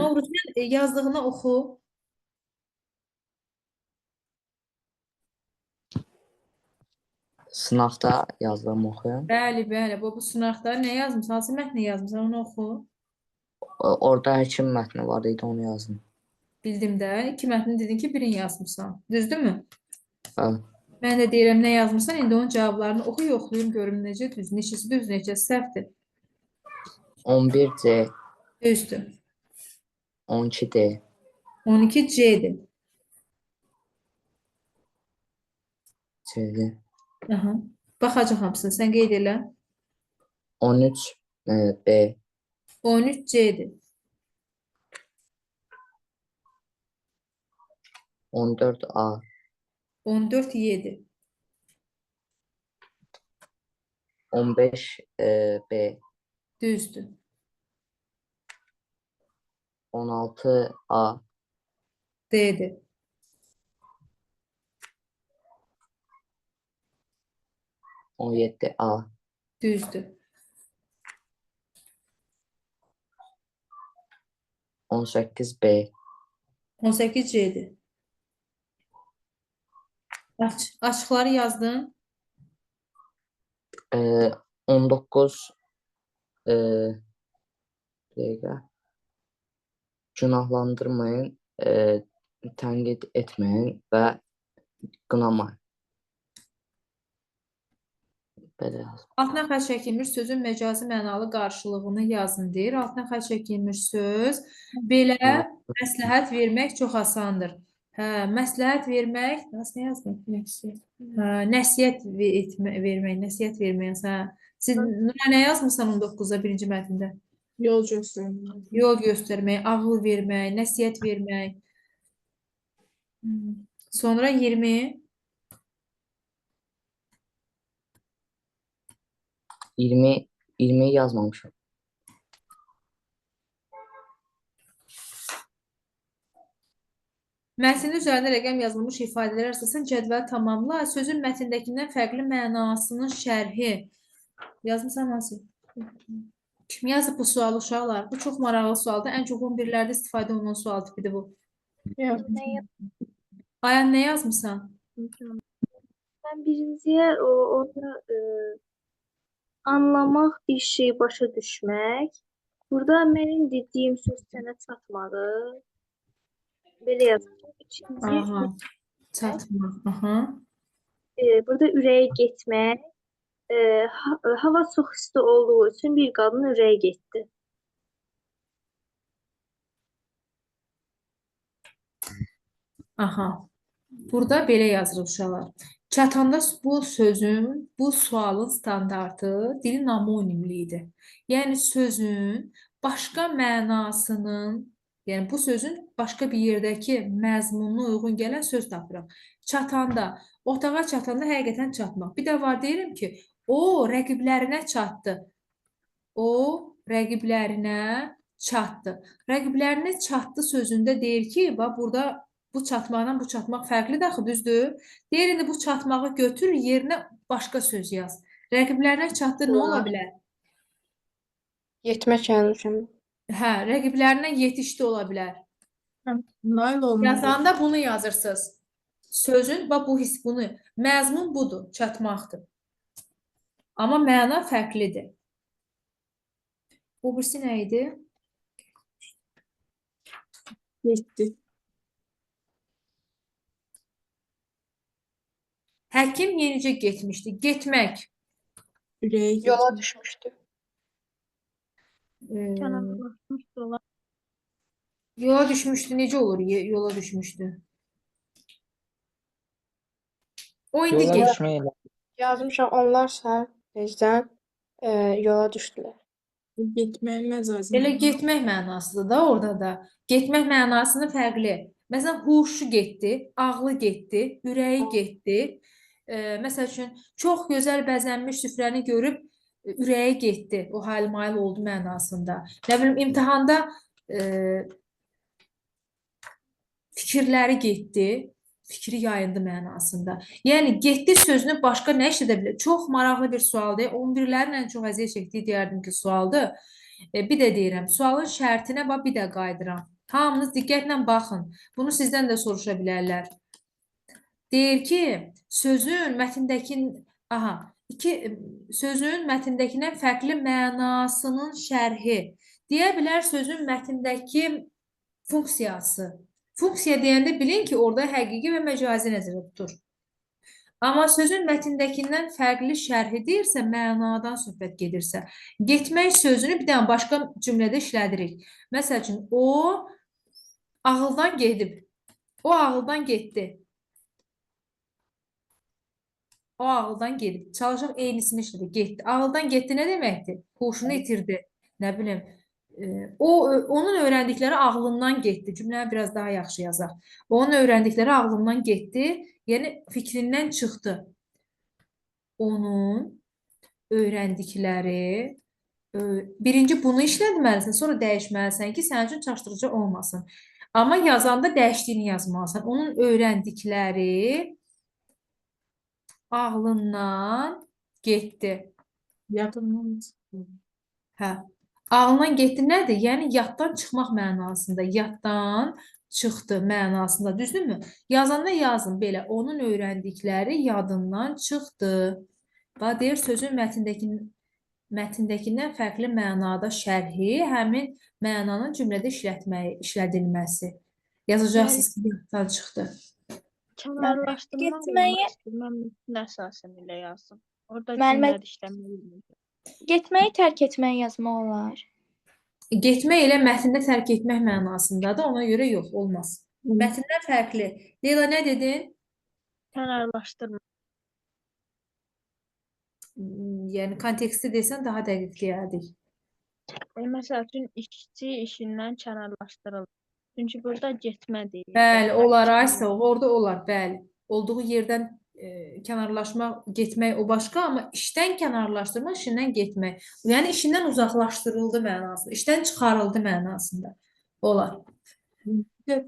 Novruz, yazdığını oxu. Sınaqda yazdığımı oxuyum. Bəli. Bu sınaqda nə yazmısan? Hansı mətni yazmısan? Onu oxu. Orada həkim mətni var idi, onu yazdım. Bildim də. İki mətni dedin ki, birini yazmısan. Düzdürmü? Bəli. Mən də deyirəm nə yazmısan, indi onun cavablarını oxu, yoxlayım, görüm necə düz, neçəsi düz, neçəsi səhvdir. 11C, Düzdür. 12D, 12C'dir. C'dir, Aha. Baxacaq hamısını, sən qeyd elə. 13B, 13C'dir. 14A, 14Y'dir. 15B, Düzdür. 16A, D'dir. 17A, Düzdür. 18B, 18C'dir. Açıqları yazdın. 19 dəqiqə. Günahlandırmayın, tənqid etməyin və qınamayın. Belə yazdım. Altına xətt çəkilmiş sözün məcazi mənalı qarşılığını yazın deyir. Altına xətt çəkilmiş söz belə məsləhət vermək çox asandır. Hə, məsləhət vermək, nə yazdım? Nəsihət vermək, nəsihət vermək. Hə. Siz nə yazmısan 19-da birinci mətndə? Yol göstərmək. Yol göstərmək, ağıl vermək, nəsihət vermək. Sonra 20. 20 yazmamışam. Mətnin üzərində rəqəm yazılmış ifadələr əsasən cədvəl tamamla. Sözün mətndəkindən fərqli mənasının şərhi. Yazmısan hansı? Kim yazıb bu sualı uşaqlar? Bu çox maraqlı sualdır. Ən çox 11-lərdə istifadə olunan sual tipidir bu. Ayan, nə yazmısan? Mən birinciyə orada anlamaq, bir şeyi başa düşmək. Burada mənim dediyim söz sənə çatmadı. Belə yazmışam. İkinci Aha, çatmaq. Aha. burada ürəyə getmək. Hava çox isti olduğu üçün bir qadın ürəyə getdi. Aha. Burada belə yazılır uşaqlar. Çatanda bu sözün, bu sualın standartı dilin homonimliyidir. Yəni sözün başqa mənasının, yəni bu sözün başqa bir yerdəki məzmununa uyğun gələn söz tapırıq. Çatanda, otağa çatanda həqiqətən çatmaq. Bir də var deyirəm ki, o rəqiblərinə çatdı. O rəqiblərinə çatdı. Rəqiblərinə çatdı sözündə deyir ki, bax burada bu çatmaqla bu çatmaq fərqlidir axı, düzdür? Deyir indi bu çatmağı götür, yerinə başqa söz yaz. Rəqiblərinə çatdı nə ola bilər? Yetmək yazmışam. Hə, rəqiblərinə yetişdi ola bilər. Nail olmaq. Yazanda bunu yazırsınız. Sözün, bax bu his bunu, məzmun budur, çatmaqdır. Amma məna fərqlidir. Bu birisi nə idi? Getdi. Həkim yenicə getmişdi. Getmək. Ürəyə Yola getdi. düşmüşdü. Kənarlaşmışdı olar. Yola düşmüşdü. Necə olur yola düşmüşdü? O indi Yola get. düşmək elə. Yazmışam, onlar səhər tezdən yola düşdülər. Getməyin məcazi. Elə getmək mənasıdır da orada da. Getmək mənasını fərqli. Məsələn, huşu getdi, ağlı getdi, ürəyi getdi. Məsəl üçün, çox gözəl bəzənmiş süfrəni görüb ürəyi getdi. O halmayıl oldu mənasında. Nə bilim, imtahanda fikirləri getdi, fikri yayındı mənasında. Yəni, getdi sözünü başqa nə işlədə bilər? Çox maraqlı bir sualdır. 11-lərin ən çox əziyyət çəkdiyi deyərdim ki, sualdır. Bir də deyirəm, sualın şərtinə bax, bir də qayıdıram. Hamınız diqqətlə baxın. Bunu sizdən də soruşa bilərlər. Deyir ki, sözün mətndəkindən fərqli mənasının şərhi. Deyə bilər sözün mətndəki funksiyası. Funksiya deyəndə bilin ki, orada həqiqi və məcazi nəzərdə tutur. Amma sözün mətndəkindən fərqli şərhi deyirsə, mənadan söhbət gedirsə, getmək sözünü bir dənə başqa cümlədə işlədirik. Məsəl üçün, o ağıldan gedib. O ağıldan getdi. O ağıldan gedib. Çalışaq eynisini işlədi. Getdi. Ağıldan getdi nə deməkdir? Huşunu itirdi. Nə bilim. Onun öyrəndikləri ağlından getdi. Cümləni biraz daha yaxşı yazaq. Onun öyrəndikləri ağlından getdi. Yəni fikrindən çıxdı. Onun öyrəndikləri birinci bunu işlətməlisən, sonra dəyişməlisən ki, sənin üçün çaşdırıcı olmasın. Amma yazanda dəyişdiyini yazmalısan. Onun öyrəndikləri ağlından getdi. Yadından. Hə. Ağlından getdi nədir? Yəni yaddan çıxmaq mənasında, yaddan çıxdı mənasında, düzdürmü? Yazanda yazın belə, onun öyrəndikləri yadından çıxdı. Bax, deyir, sözün mətndəkindən fərqli mənada şərhi, həmin mənanın cümlədə işlədilməsi. Yazacaqsınız ki, yaddan çıxdı. Kənarlaşdırmaq Getməyə- mən bütün əsasən ilə yazdım. Orada Müəllimə- cümlədə işləməliyim. Getməyi tərk etməyi yazmaq olar. Getmək elə mətndə tərk etmək mənasındadır, ona görə yox, olmaz. Mətndən fərqli. Leyla, nə dedin? Kənarlaşdırma. Yəni, konteksti desən daha dəqiqləyərdik. Məsəl üçün, işçi işindən kənarlaşdırılır. Çünki burada getmə deyilir. Bəli, olar, Aysa, orada olar, bəli. Olduğu yerdən kənarlaşmaq, getmək o başqa, amma işdən kənarlaşdırmaq, işindən getmək. Yəni, işindən uzaqlaşdırıldı mənasında, işdən çıxarıldı mənasında. Olar.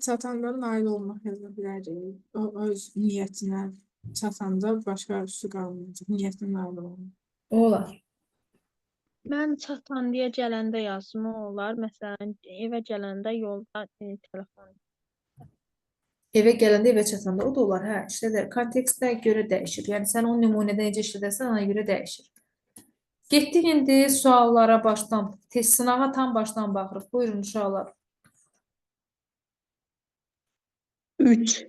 Çatanda nail olmaq yaza bilərik. O öz niyyətinə çatanda başqa üstü qalmayacaq. Niyyətinə nail olmaq. Olar. Mən çatandıya gələndə yazma olar. Məsələn, evə gələndə yolda telefon. Eve gələndə, evə çatanda o da olar. Hə, işlədər. Kontekstə görə dəyişir. Yəni sən o nümunədə necə işlədərsən, ona görə dəyişir. Getdik indi suallara başdan, test sınağa tam başdan baxırıq. Buyurun uşaqlar. 3.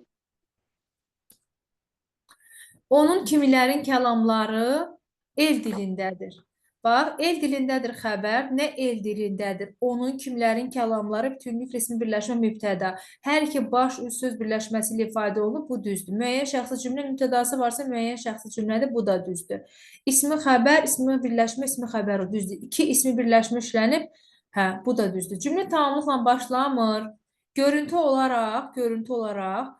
Onun kimilərin kəlamları el dilindədir. Bax, el dilindədir xəbər, nə el dilindədir? Onun kimlərin kəlamları bütünlüklə ismi birləşmə mübtəda. Hər iki baş üst söz birləşməsi ilə ifadə olunub, bu düzdür. Müəyyən şəxsi cümlə mübtədası varsa, müəyyən şəxsi cümlədir, bu da düzdür. İsmi xəbər, ismi birləşmə, ismi xəbər o düzdür. İki ismi birləşmə işlənib, hə, bu da düzdür. Cümlə tamamlıqla başlamır. Görüntü olaraq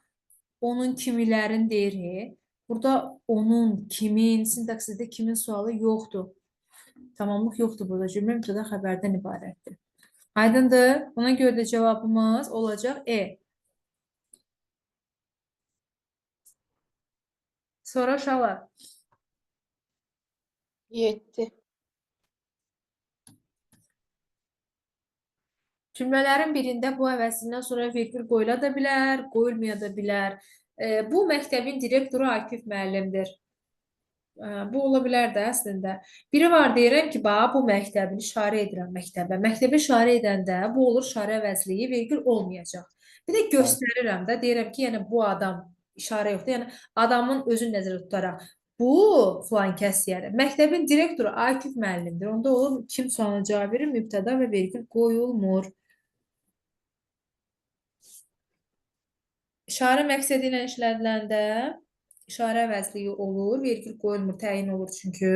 onun kimilərin deyir. Burada onun, kimin, sintaksisdə kimin sualı yoxdur. Tamamlıq yoxdur burada. Cümlə mübtəda xəbərdən ibarətdir. Aydındır? Ona görə də cavabımız olacaq E. Sonra uşaqlar. 7. Cümlələrin birində bu əvəzindən sonra virgül qoyula da bilər, qoyulmaya da bilər. Bu məktəbin direktoru Akif müəllimdir. Bu ola bilər də əslində. Biri var deyirəm ki, bax, bu məktəbini işarə edirəm məktəbə. Məktəbə işarə edəndə bu olur işarə əvəzliyi, virgül olmayacaq. Bir də göstərirəm də, deyirəm ki, yəni bu adam işarə yoxdur. Yəni adamın özünü nəzərdə tutaraq bu filan kəs yəni. Məktəbin direktoru Akif müəllimdir. Onda olur kim sualına cavab verir, mübtəda və virgül qoyulmur. İşarə məqsədi ilə işlədiləndə işarə əvəzliyi olur, virgül qoyulmur, təyin olur çünki.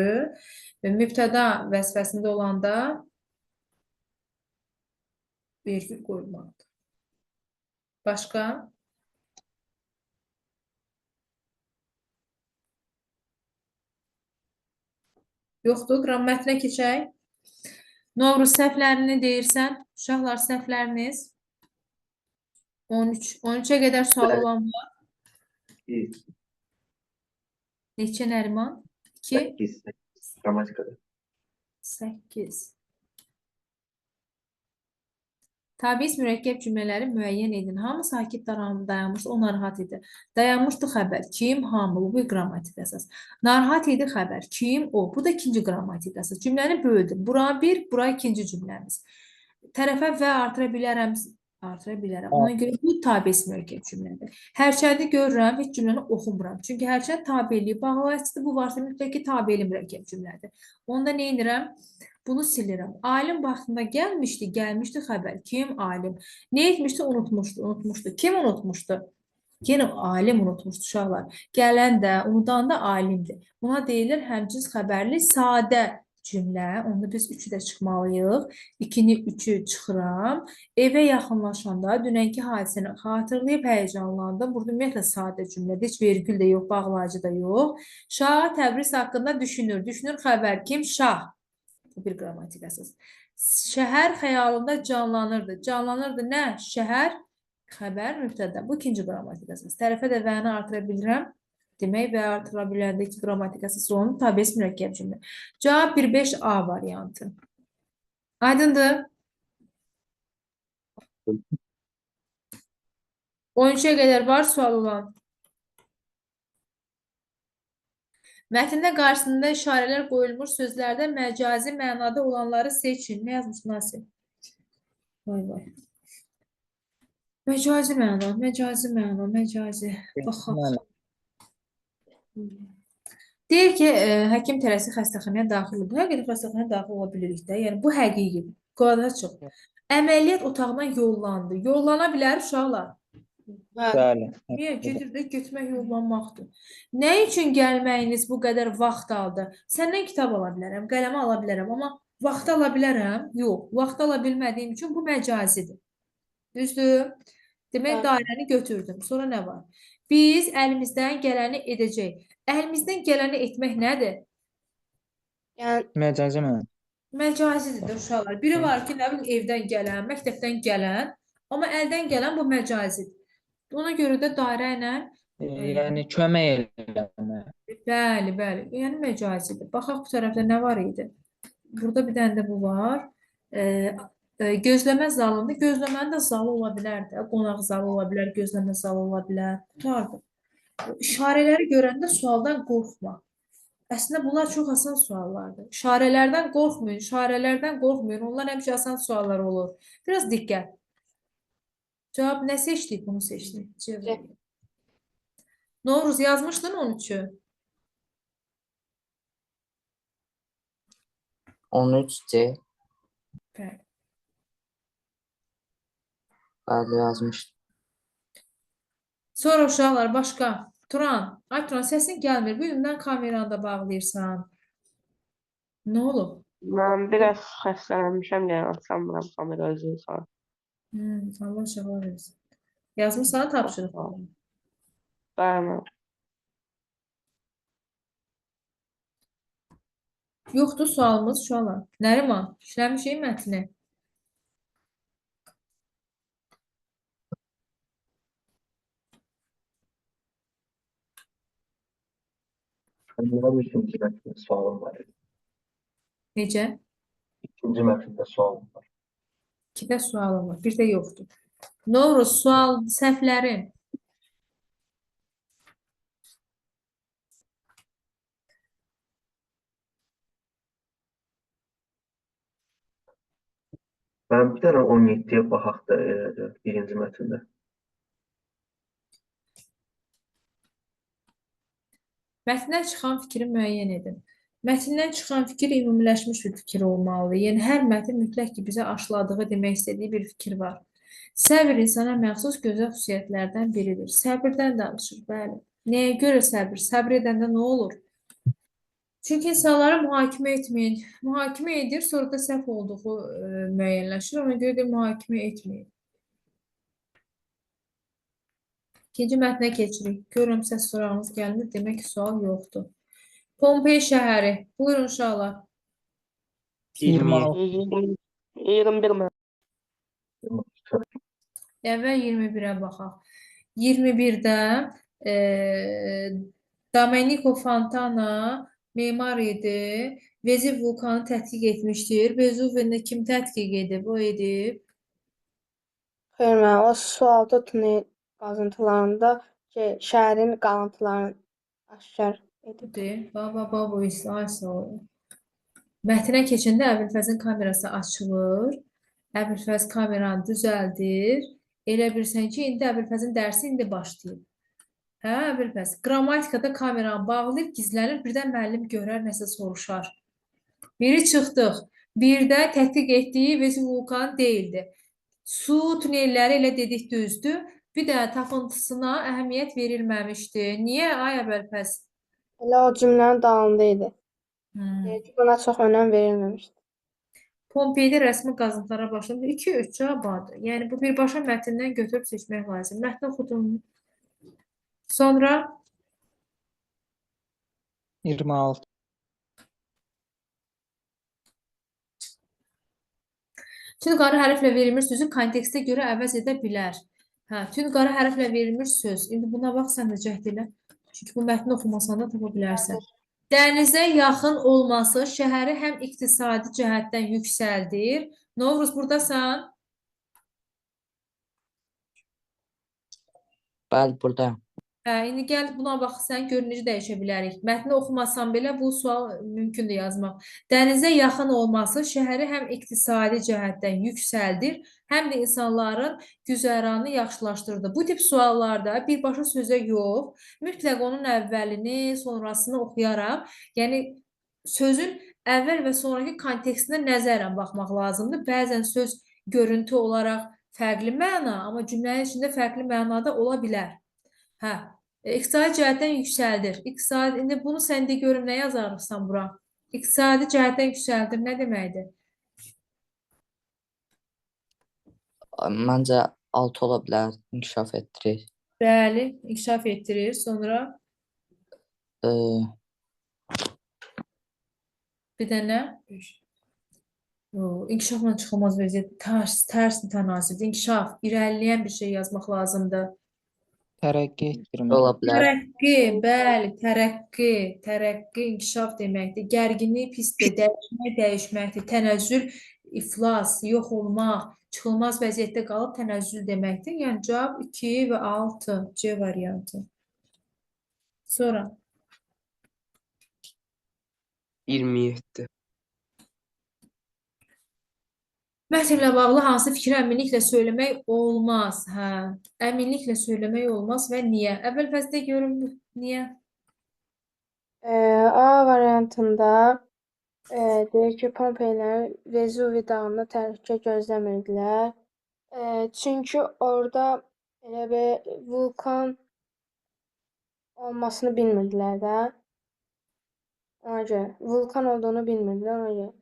Və mübtəda vəzifəsində olanda virgül qoyulmalıdır. Başqa? Yoxdur, qram mətnə keçək. Novruz səhvlərini deyirsən, uşaqlar səhvləriniz 13. 13-ə qədər sual olan var. 2. Neçə Nəriman? 2. 8. Qrammatikada. 8. Tabiiz mürəkkəb cümlələri müəyyən edin. Hamı sakit dayanmışdı, o narahat idi. Dayanmışdı xəbər. Kim? Hamı. Bu bir qrammatik əsas. Narahat idi xəbər. Kim? O. Bu da ikinci qrammatik əsas. Cümləni böldüm. Bura bir, bura ikinci cümləmiz. Tərəfə və artıra bilərəm. Ona görə bu tabiiz mürəkkəb cümlədir. Hərçəndi görürəm, heç cümləni oxumuram. Çünki hərçənd tabeliyi bağlayıcıdır. Bu varsa mütləq ki, tabeli mürəkkəb cümlədir. Onda nə edirəm? Bunu silirəm. Alim vaxtında gəlmişdi xəbər. Kim? Alim. Nə etmişdi? Unutmuşdu. Kim unutmuşdu? Yenə alim unutmuşdu uşaqlar. Gələn də, unudan da alimdir. Buna deyilir həmcins xəbərli sadə cümlə. Onda biz 3-ü də çıxmalıyıq. 2-ni 3-ü çıxıram. Evə yaxınlaşanda dünənki hadisəni xatırlayıb həyəcanlandım. Burada ümumiyyətlə sadə cümlədir. Heç vergül də yox, bağlayıcı da yox. Şah Təbriz haqqında düşünür. Düşünür xəbər. Kim? Şah. Bu bir qrammatik əsas. Şəhər xəyalında canlanırdı. Canlanırdı nə? Şəhər, xəbər, mübtəda. Bu ikinci qrammatik əsas. Tərəfə də vəni artıra bilirəm. Demək və artıra biləndə iki qrammatik əsas olunur. Tabiiz mürəkkəb cümlə. Cavab 1-5A variantı. Aydındır? 13-ə qədər var sual olan. Mətndə qarşısında işarələr qoyulmuş sözlərdə məcazi mənada olanları seçin. Nə yazmış Nasir? Vay. Məcazi məna. Baxaq. Deyir ki, həkim tələsi xəstəxanaya daxil oldu. Həqiqətən xəstəxanaya daxil ola bilirik də. Yəni, bu həqiqidir. Qadına çox. Əməliyyat otağına yollandı. Yollana bilər uşaqlar. Bəli. Niyə? Gedir də getmək yollanmaqdır. Nə üçün gəlməyiniz bu qədər vaxt aldı? Səndən kitab ala bilərəm, qələmi ala bilərəm, amma vaxt ala bilərəm? Yox. Vaxt ala bilmədiyim üçün bu məcazidir. Düzdür? Demək, dairəni götürdüm. Sonra nə var? Biz əlimizdən gələni edəcəyik. Əlimizdən gələni etmək nədir? Yəni, Məcazi mənada. Məcazidir uşaqlar. Biri var ki, nə bilim, evdən gələn, məktəbdən gələn, amma əldən gələn bu məcazidir. Ona görə də dairə ilə Yəni kömək eləmək. bəli. Yəni məcazidir. Baxaq bu tərəfdə nə var idi? Burada bir dənə də bu var. Gözləmə zalında, gözləmənin də zalı ola bilər də, qonaq zalı ola bilər, gözləmə zalı ola bilər. Qurtardı. İşarələri görəndə sualdan qorxma. Əslində bunlar çox asan suallardır. İşarələrdən qorxmayın, işarələrdən qorxmayın. Onlar həmişə asan suallar olur. Biraz diqqət. Cavab nə seçdik? Bunu seçdik. Cevap. Novruz yazmışdın 13-ü. 13C. Bəli. Bəli, yazmışdım. Sonra uşaqlar başqa. Turan, ay Turan səsin gəlmir. Bu yüzden kameranı da bağlayırsan. Nə olub? Mən biraz xəstələnmişəm, yəni açamıram kamera özünü sağ. Allah şəfa versin. Yazmışsan tapşırıq. Bəli. Yoxdur sualımız uşaqlar. Nəriman, işləmişik mətni. Mənim ikinci mətndə sualım var. Necə? İkinci mətndə sualım var. 2-də sualım var, bir də yoxdur. Novruz, sual səhvlərin. Mən bir dənə 17-yə baxaq da birinci mətndə. Mətndən çıxan fikri müəyyən edin. Mətndən çıxan fikir ümumiləşmiş bir fikir olmalıdır. Yəni, hər mətn mütləq ki, bizə aşıladığı demək istədiyi bir fikir var. Səbir insana məxsus gözəl xüsusiyyətlərdən biridir. Səbirdən danışır, bəli. Nəyə görə səbir? Səbir edəndə nə olur? Çünki insanları mühakimə etməyin. Mühakimə edir, sonra da səhv olduğu müəyyənləşir. Ona görə də mühakimə etməyin. İkinci mətnə keçirik. Görürəm, səs sorağınız gəlmir. Demək ki, sual yoxdur. Pompey şəhəri. Buyurun uşaqlar. 21 mən. Əvvəl 21-ə baxaq. 21-də Domenico Fontana memar idi. Vezuv vulkanı tədqiq etmişdir. Vezuvini kim tədqiq edib? O edib. Xeyr, müəllim, o sualda tunel qazıntılarında şəhərin qalıntılarını aşkar edib. Baba, bu isə mətnə keçəndə Əbülfəzin kamerası açılır. Əbülfəz kameranı düzəldir. Elə bilirsən ki, indi Əbülfəzin dərsi indi başlayıb. Hə, Əbülfəz, qrammatikada kameranı bağlayıb, gizlənir, birdən müəllim görər, nəsə soruşar. Biri çıxdıq. Bir də tədqiq etdiyi Vezuv vulkanı deyildi. Su tunelləri elə dedik düzdür. Bir də tapıntısına əhəmiyyət verilməmişdi. Niyə, ay Əbülfəz? Elə o cümlənin dalında idi. Deyir ki, buna çox önəm verilməmişdi. Pompeydə rəsmi qazıntılara başladı. 2-3 cavab vardı. Yəni, bu birbaşa mətndən götürüb seçmək lazım. Mətni oxudum. Sonra 26. tün qara hərflə verilmiş sözü kontekstə görə əvəz edə bilər. Hə, tün qara hərflə verilmiş söz. İndi buna bax, sən də cəhd elə. Çünki bu mətni oxumasan da tapa bilərsən. Dənizə yaxın olması şəhəri həm iqtisadi cəhətdən yüksəldir. Novruz, buradasan? Bəli, buradayım. Hə, indi gəl buna bax, sən görünücü dəyişə bilərik. Mətni oxumasan belə bu sual mümkündür yazmaq. Dənizə yaxın olması şəhəri həm iqtisadi cəhətdən yüksəldir, həm də insanların güzəranını yaxşılaşdırdı. Bu tip suallarda birbaşa sözə yox, mütləq onun əvvəlini, sonrasını oxuyaraq, yəni sözün əvvəl və sonraki kontekstinə nəzərən baxmaq lazımdır. Bəzən söz görüntü olaraq fərqli məna, amma cümlənin içində fərqli mənada ola bilər. Hə, iqtisadi cəhətdən yüksəldir. İndi bunu sən de görüm, nə yazarsan bura? İqtisadi cəhətdən yüksəldir, nə deməkdir? Məncə 6 ola bilər, inkişaf etdirir. Bəli, inkişaf etdirir. Sonra bir dənə inkişafla çıxılmaz vəziyyət, tərs mütənasibdir. İnkişaf, irəliləyən bir şey yazmaq lazımdır. Tərəqqi etdirmək. Ola bilər. Tərəqqi, bəli, tərəqqi, inkişaf deməkdir. Gərginlik pisdir, dəyişmək, dəyişməkdir. Tənəzzül iflas, yox olmaq, çıxılmaz vəziyyətdə qalıb tənəzzül deməkdir. Yəni cavab 2 və 6 C variantı. Sonra 27. mətnlə bağlı hansı fikri əminliklə söyləmək olmaz? Hə, əminliklə söyləmək olmaz və niyə? Əvvəl fəzlə görüm niyə? A variantında deyir ki, Pompeylər Vezuvi dağında təhlükə gözləmirdilər. Çünki orada elə bir vulkan olmasını bilmirdilər də. Ona görə vulkan olduğunu bilmirdilər ona görə.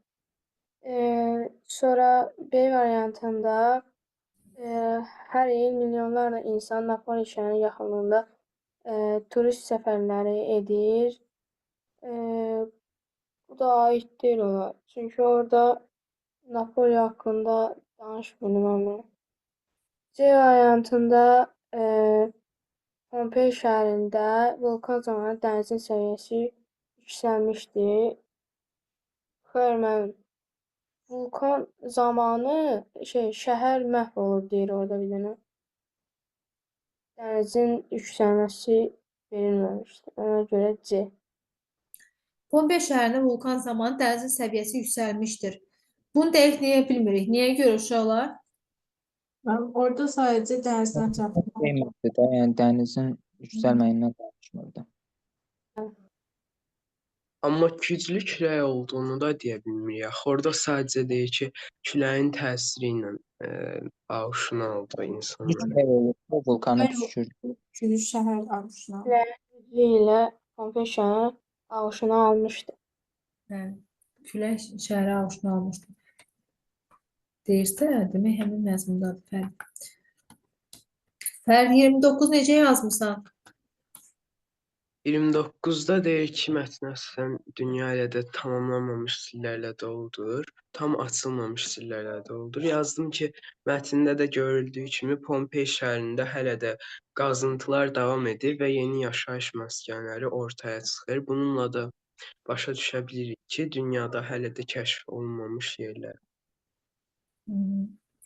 Sonra B variantında hər il milyonlarla insan Napoli şəhərinin yaxınlığında turist səfərləri edir. Bu da aid deyil ona. Çünki orada Napoli haqqında danışmırlar. C variantında Pompey şəhərində vulkan zamanı dənizin səviyyəsi yüksəlmişdi. Xeyr, mənim. Vulkan zamanı şəhər məhv olur deyir orada bir dənə. Dənizin yüksəlməsi verilməmişdi. Ona görə C. Pompey şəhərində vulkan zamanı dənizin səviyyəsi yüksəlmişdir. Bunu dəqiq deyə bilmirik. Niyə görə uşaqlar? Orada sadəcə dənizin ətrafında. Demirdi də, yəni dənizin yüksəlməyindən danışmırdı. Amma güclü külək olduğunu da deyə bilmirik. Axı orada sadəcə deyir ki, küləyin təsiri ilə ağuşuna aldı insanlar. Külək olur, o vulkanı püskürdü. Çünki şəhər ağuşuna. Küləyin gücü ilə Pompey şəhəri ağuşuna almışdı. Hə, külək şəhəri ağuşuna almışdı. Deyirsə, demək həmin məzmundadır fərq. Fərq 29 necə yazmısan? 29-da deyir ki, mətn əslən dünya ilə də tamamlanmamış sillərlə doludur. Tam açılmamış sillərlə doludur. Yazdım ki, mətndə də görüldüyü kimi Pompey şəhərində hələ də qazıntılar davam edir və yeni yaşayış məskənləri ortaya çıxır. Bununla da başa düşə bilirik ki, dünyada hələ də kəşf olunmamış yerlər.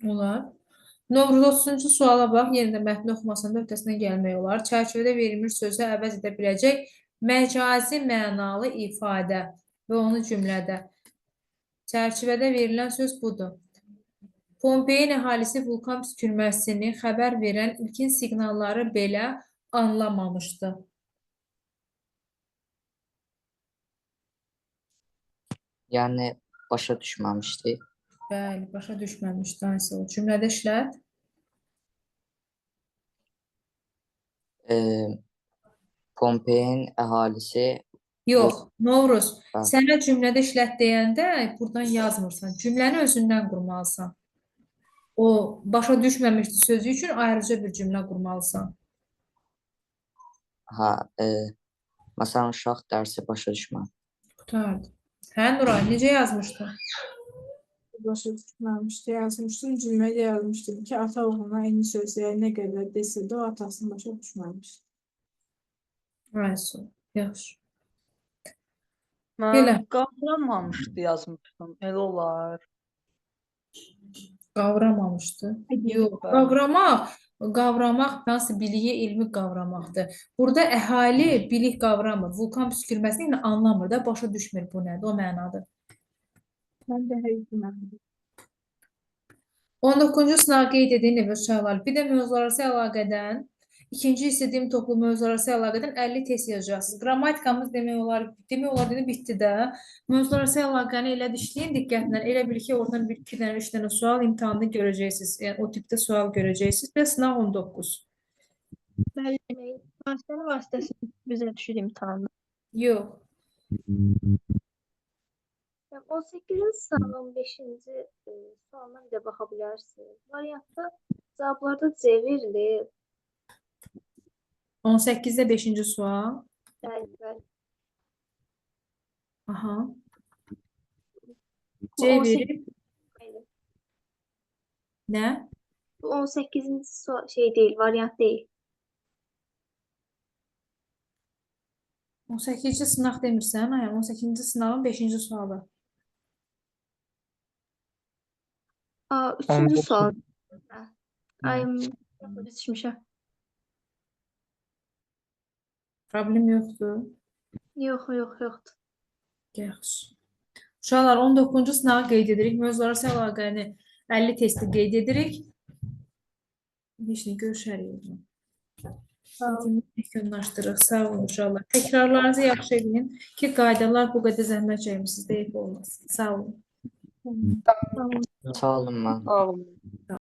Olar. Novruz 30-cu suala bax, yenə də mətni oxumasında öhdəsindən gəlmək olar. Çərçivədə verilmiş sözü əvəz edə biləcək məcazi mənalı ifadə və onu cümlədə. Çərçivədə verilən söz budur. Pompeyin əhalisi vulkan püskürməsini xəbər verən ilkin siqnalları belə anlamamışdı. Yəni başa düşməmişdi. Bəli, başa düşməmişdi. Hansı o? Cümlədə işlət. Pompeyin əhalisi Yox, Novruz, Hə. sənə cümlədə işlət deyəndə buradan yazmırsan. Cümləni özündən qurmalısan. O, başa düşməmişdi sözü üçün ayrıca bir cümlə qurmalısan. məsələn uşaq dərsi başa düşməm. Qutardı. Hə, Nuray, necə yazmışdın? Başa düşməmişdi, yazmışdım. Cümlədə yazmışdım ki, ata oğluna eyni sözləri nə qədər desə də o atasını başa düşməmişdi. Aysu, yaxşı. Mən Belə. qavramamışdı yazmışdım. Elə olar. Qavramamışdı. Yox, qavramaq hansı biliyi, elmi qavramaqdır. Burada əhali bilik qavramır. Vulkan püskürməsini yəni anlamır da, başa düşmür bu nədir, o mənadır. Mən də həqiqətən. 19-cu sınav qeyd edin ev uşaqlar. Bir də mövzulararası əlaqədən, ikinci istədiyim toplu mövzulararası əlaqədən 50 test yazacaqsınız. Qrammatikamız demək olar dedi, bitdi də. Mövzulararası əlaqəni elə işləyin diqqətlə. Elə bil ki, oradan 2 dənə, 3 dənə sual imtahanında görəcəksiniz. Yəni, o tipdə sual görəcəksiniz. Və sınav 19. Bəli, vasitəsilə bizə düşür imtahanda. Yox. 18-ci sınavın 5-ci sualına bir də baxa bilərsiniz. Variantda cavablarda C verilir. 18-də 5-ci sual. Bəli. Aha. C verib. Nə? Bu 18-ci sual deyil, variant deyil. 18-ci sınaq demirsən, 18-ci sınavın 5-ci sualı. Üçüncü 19 sual. Ay, düşmüşəm. Problem yoxdur. Yoxdur. Yaxşı. Uşaqlar 19-cu sınağı qeyd edirik. Mövzularla əlaqəni 50 testi qeyd edirik. Heç nə görüşərik. Yekunlaşdırıq. Sağ olun uşaqlar. Təkrarlarınızı yaxşı edin ki, qaydalar bu qədər zəhmət çəkmisiniz deyib olmasın. Sağ olun. Sağ olun, mən. Sağ olun.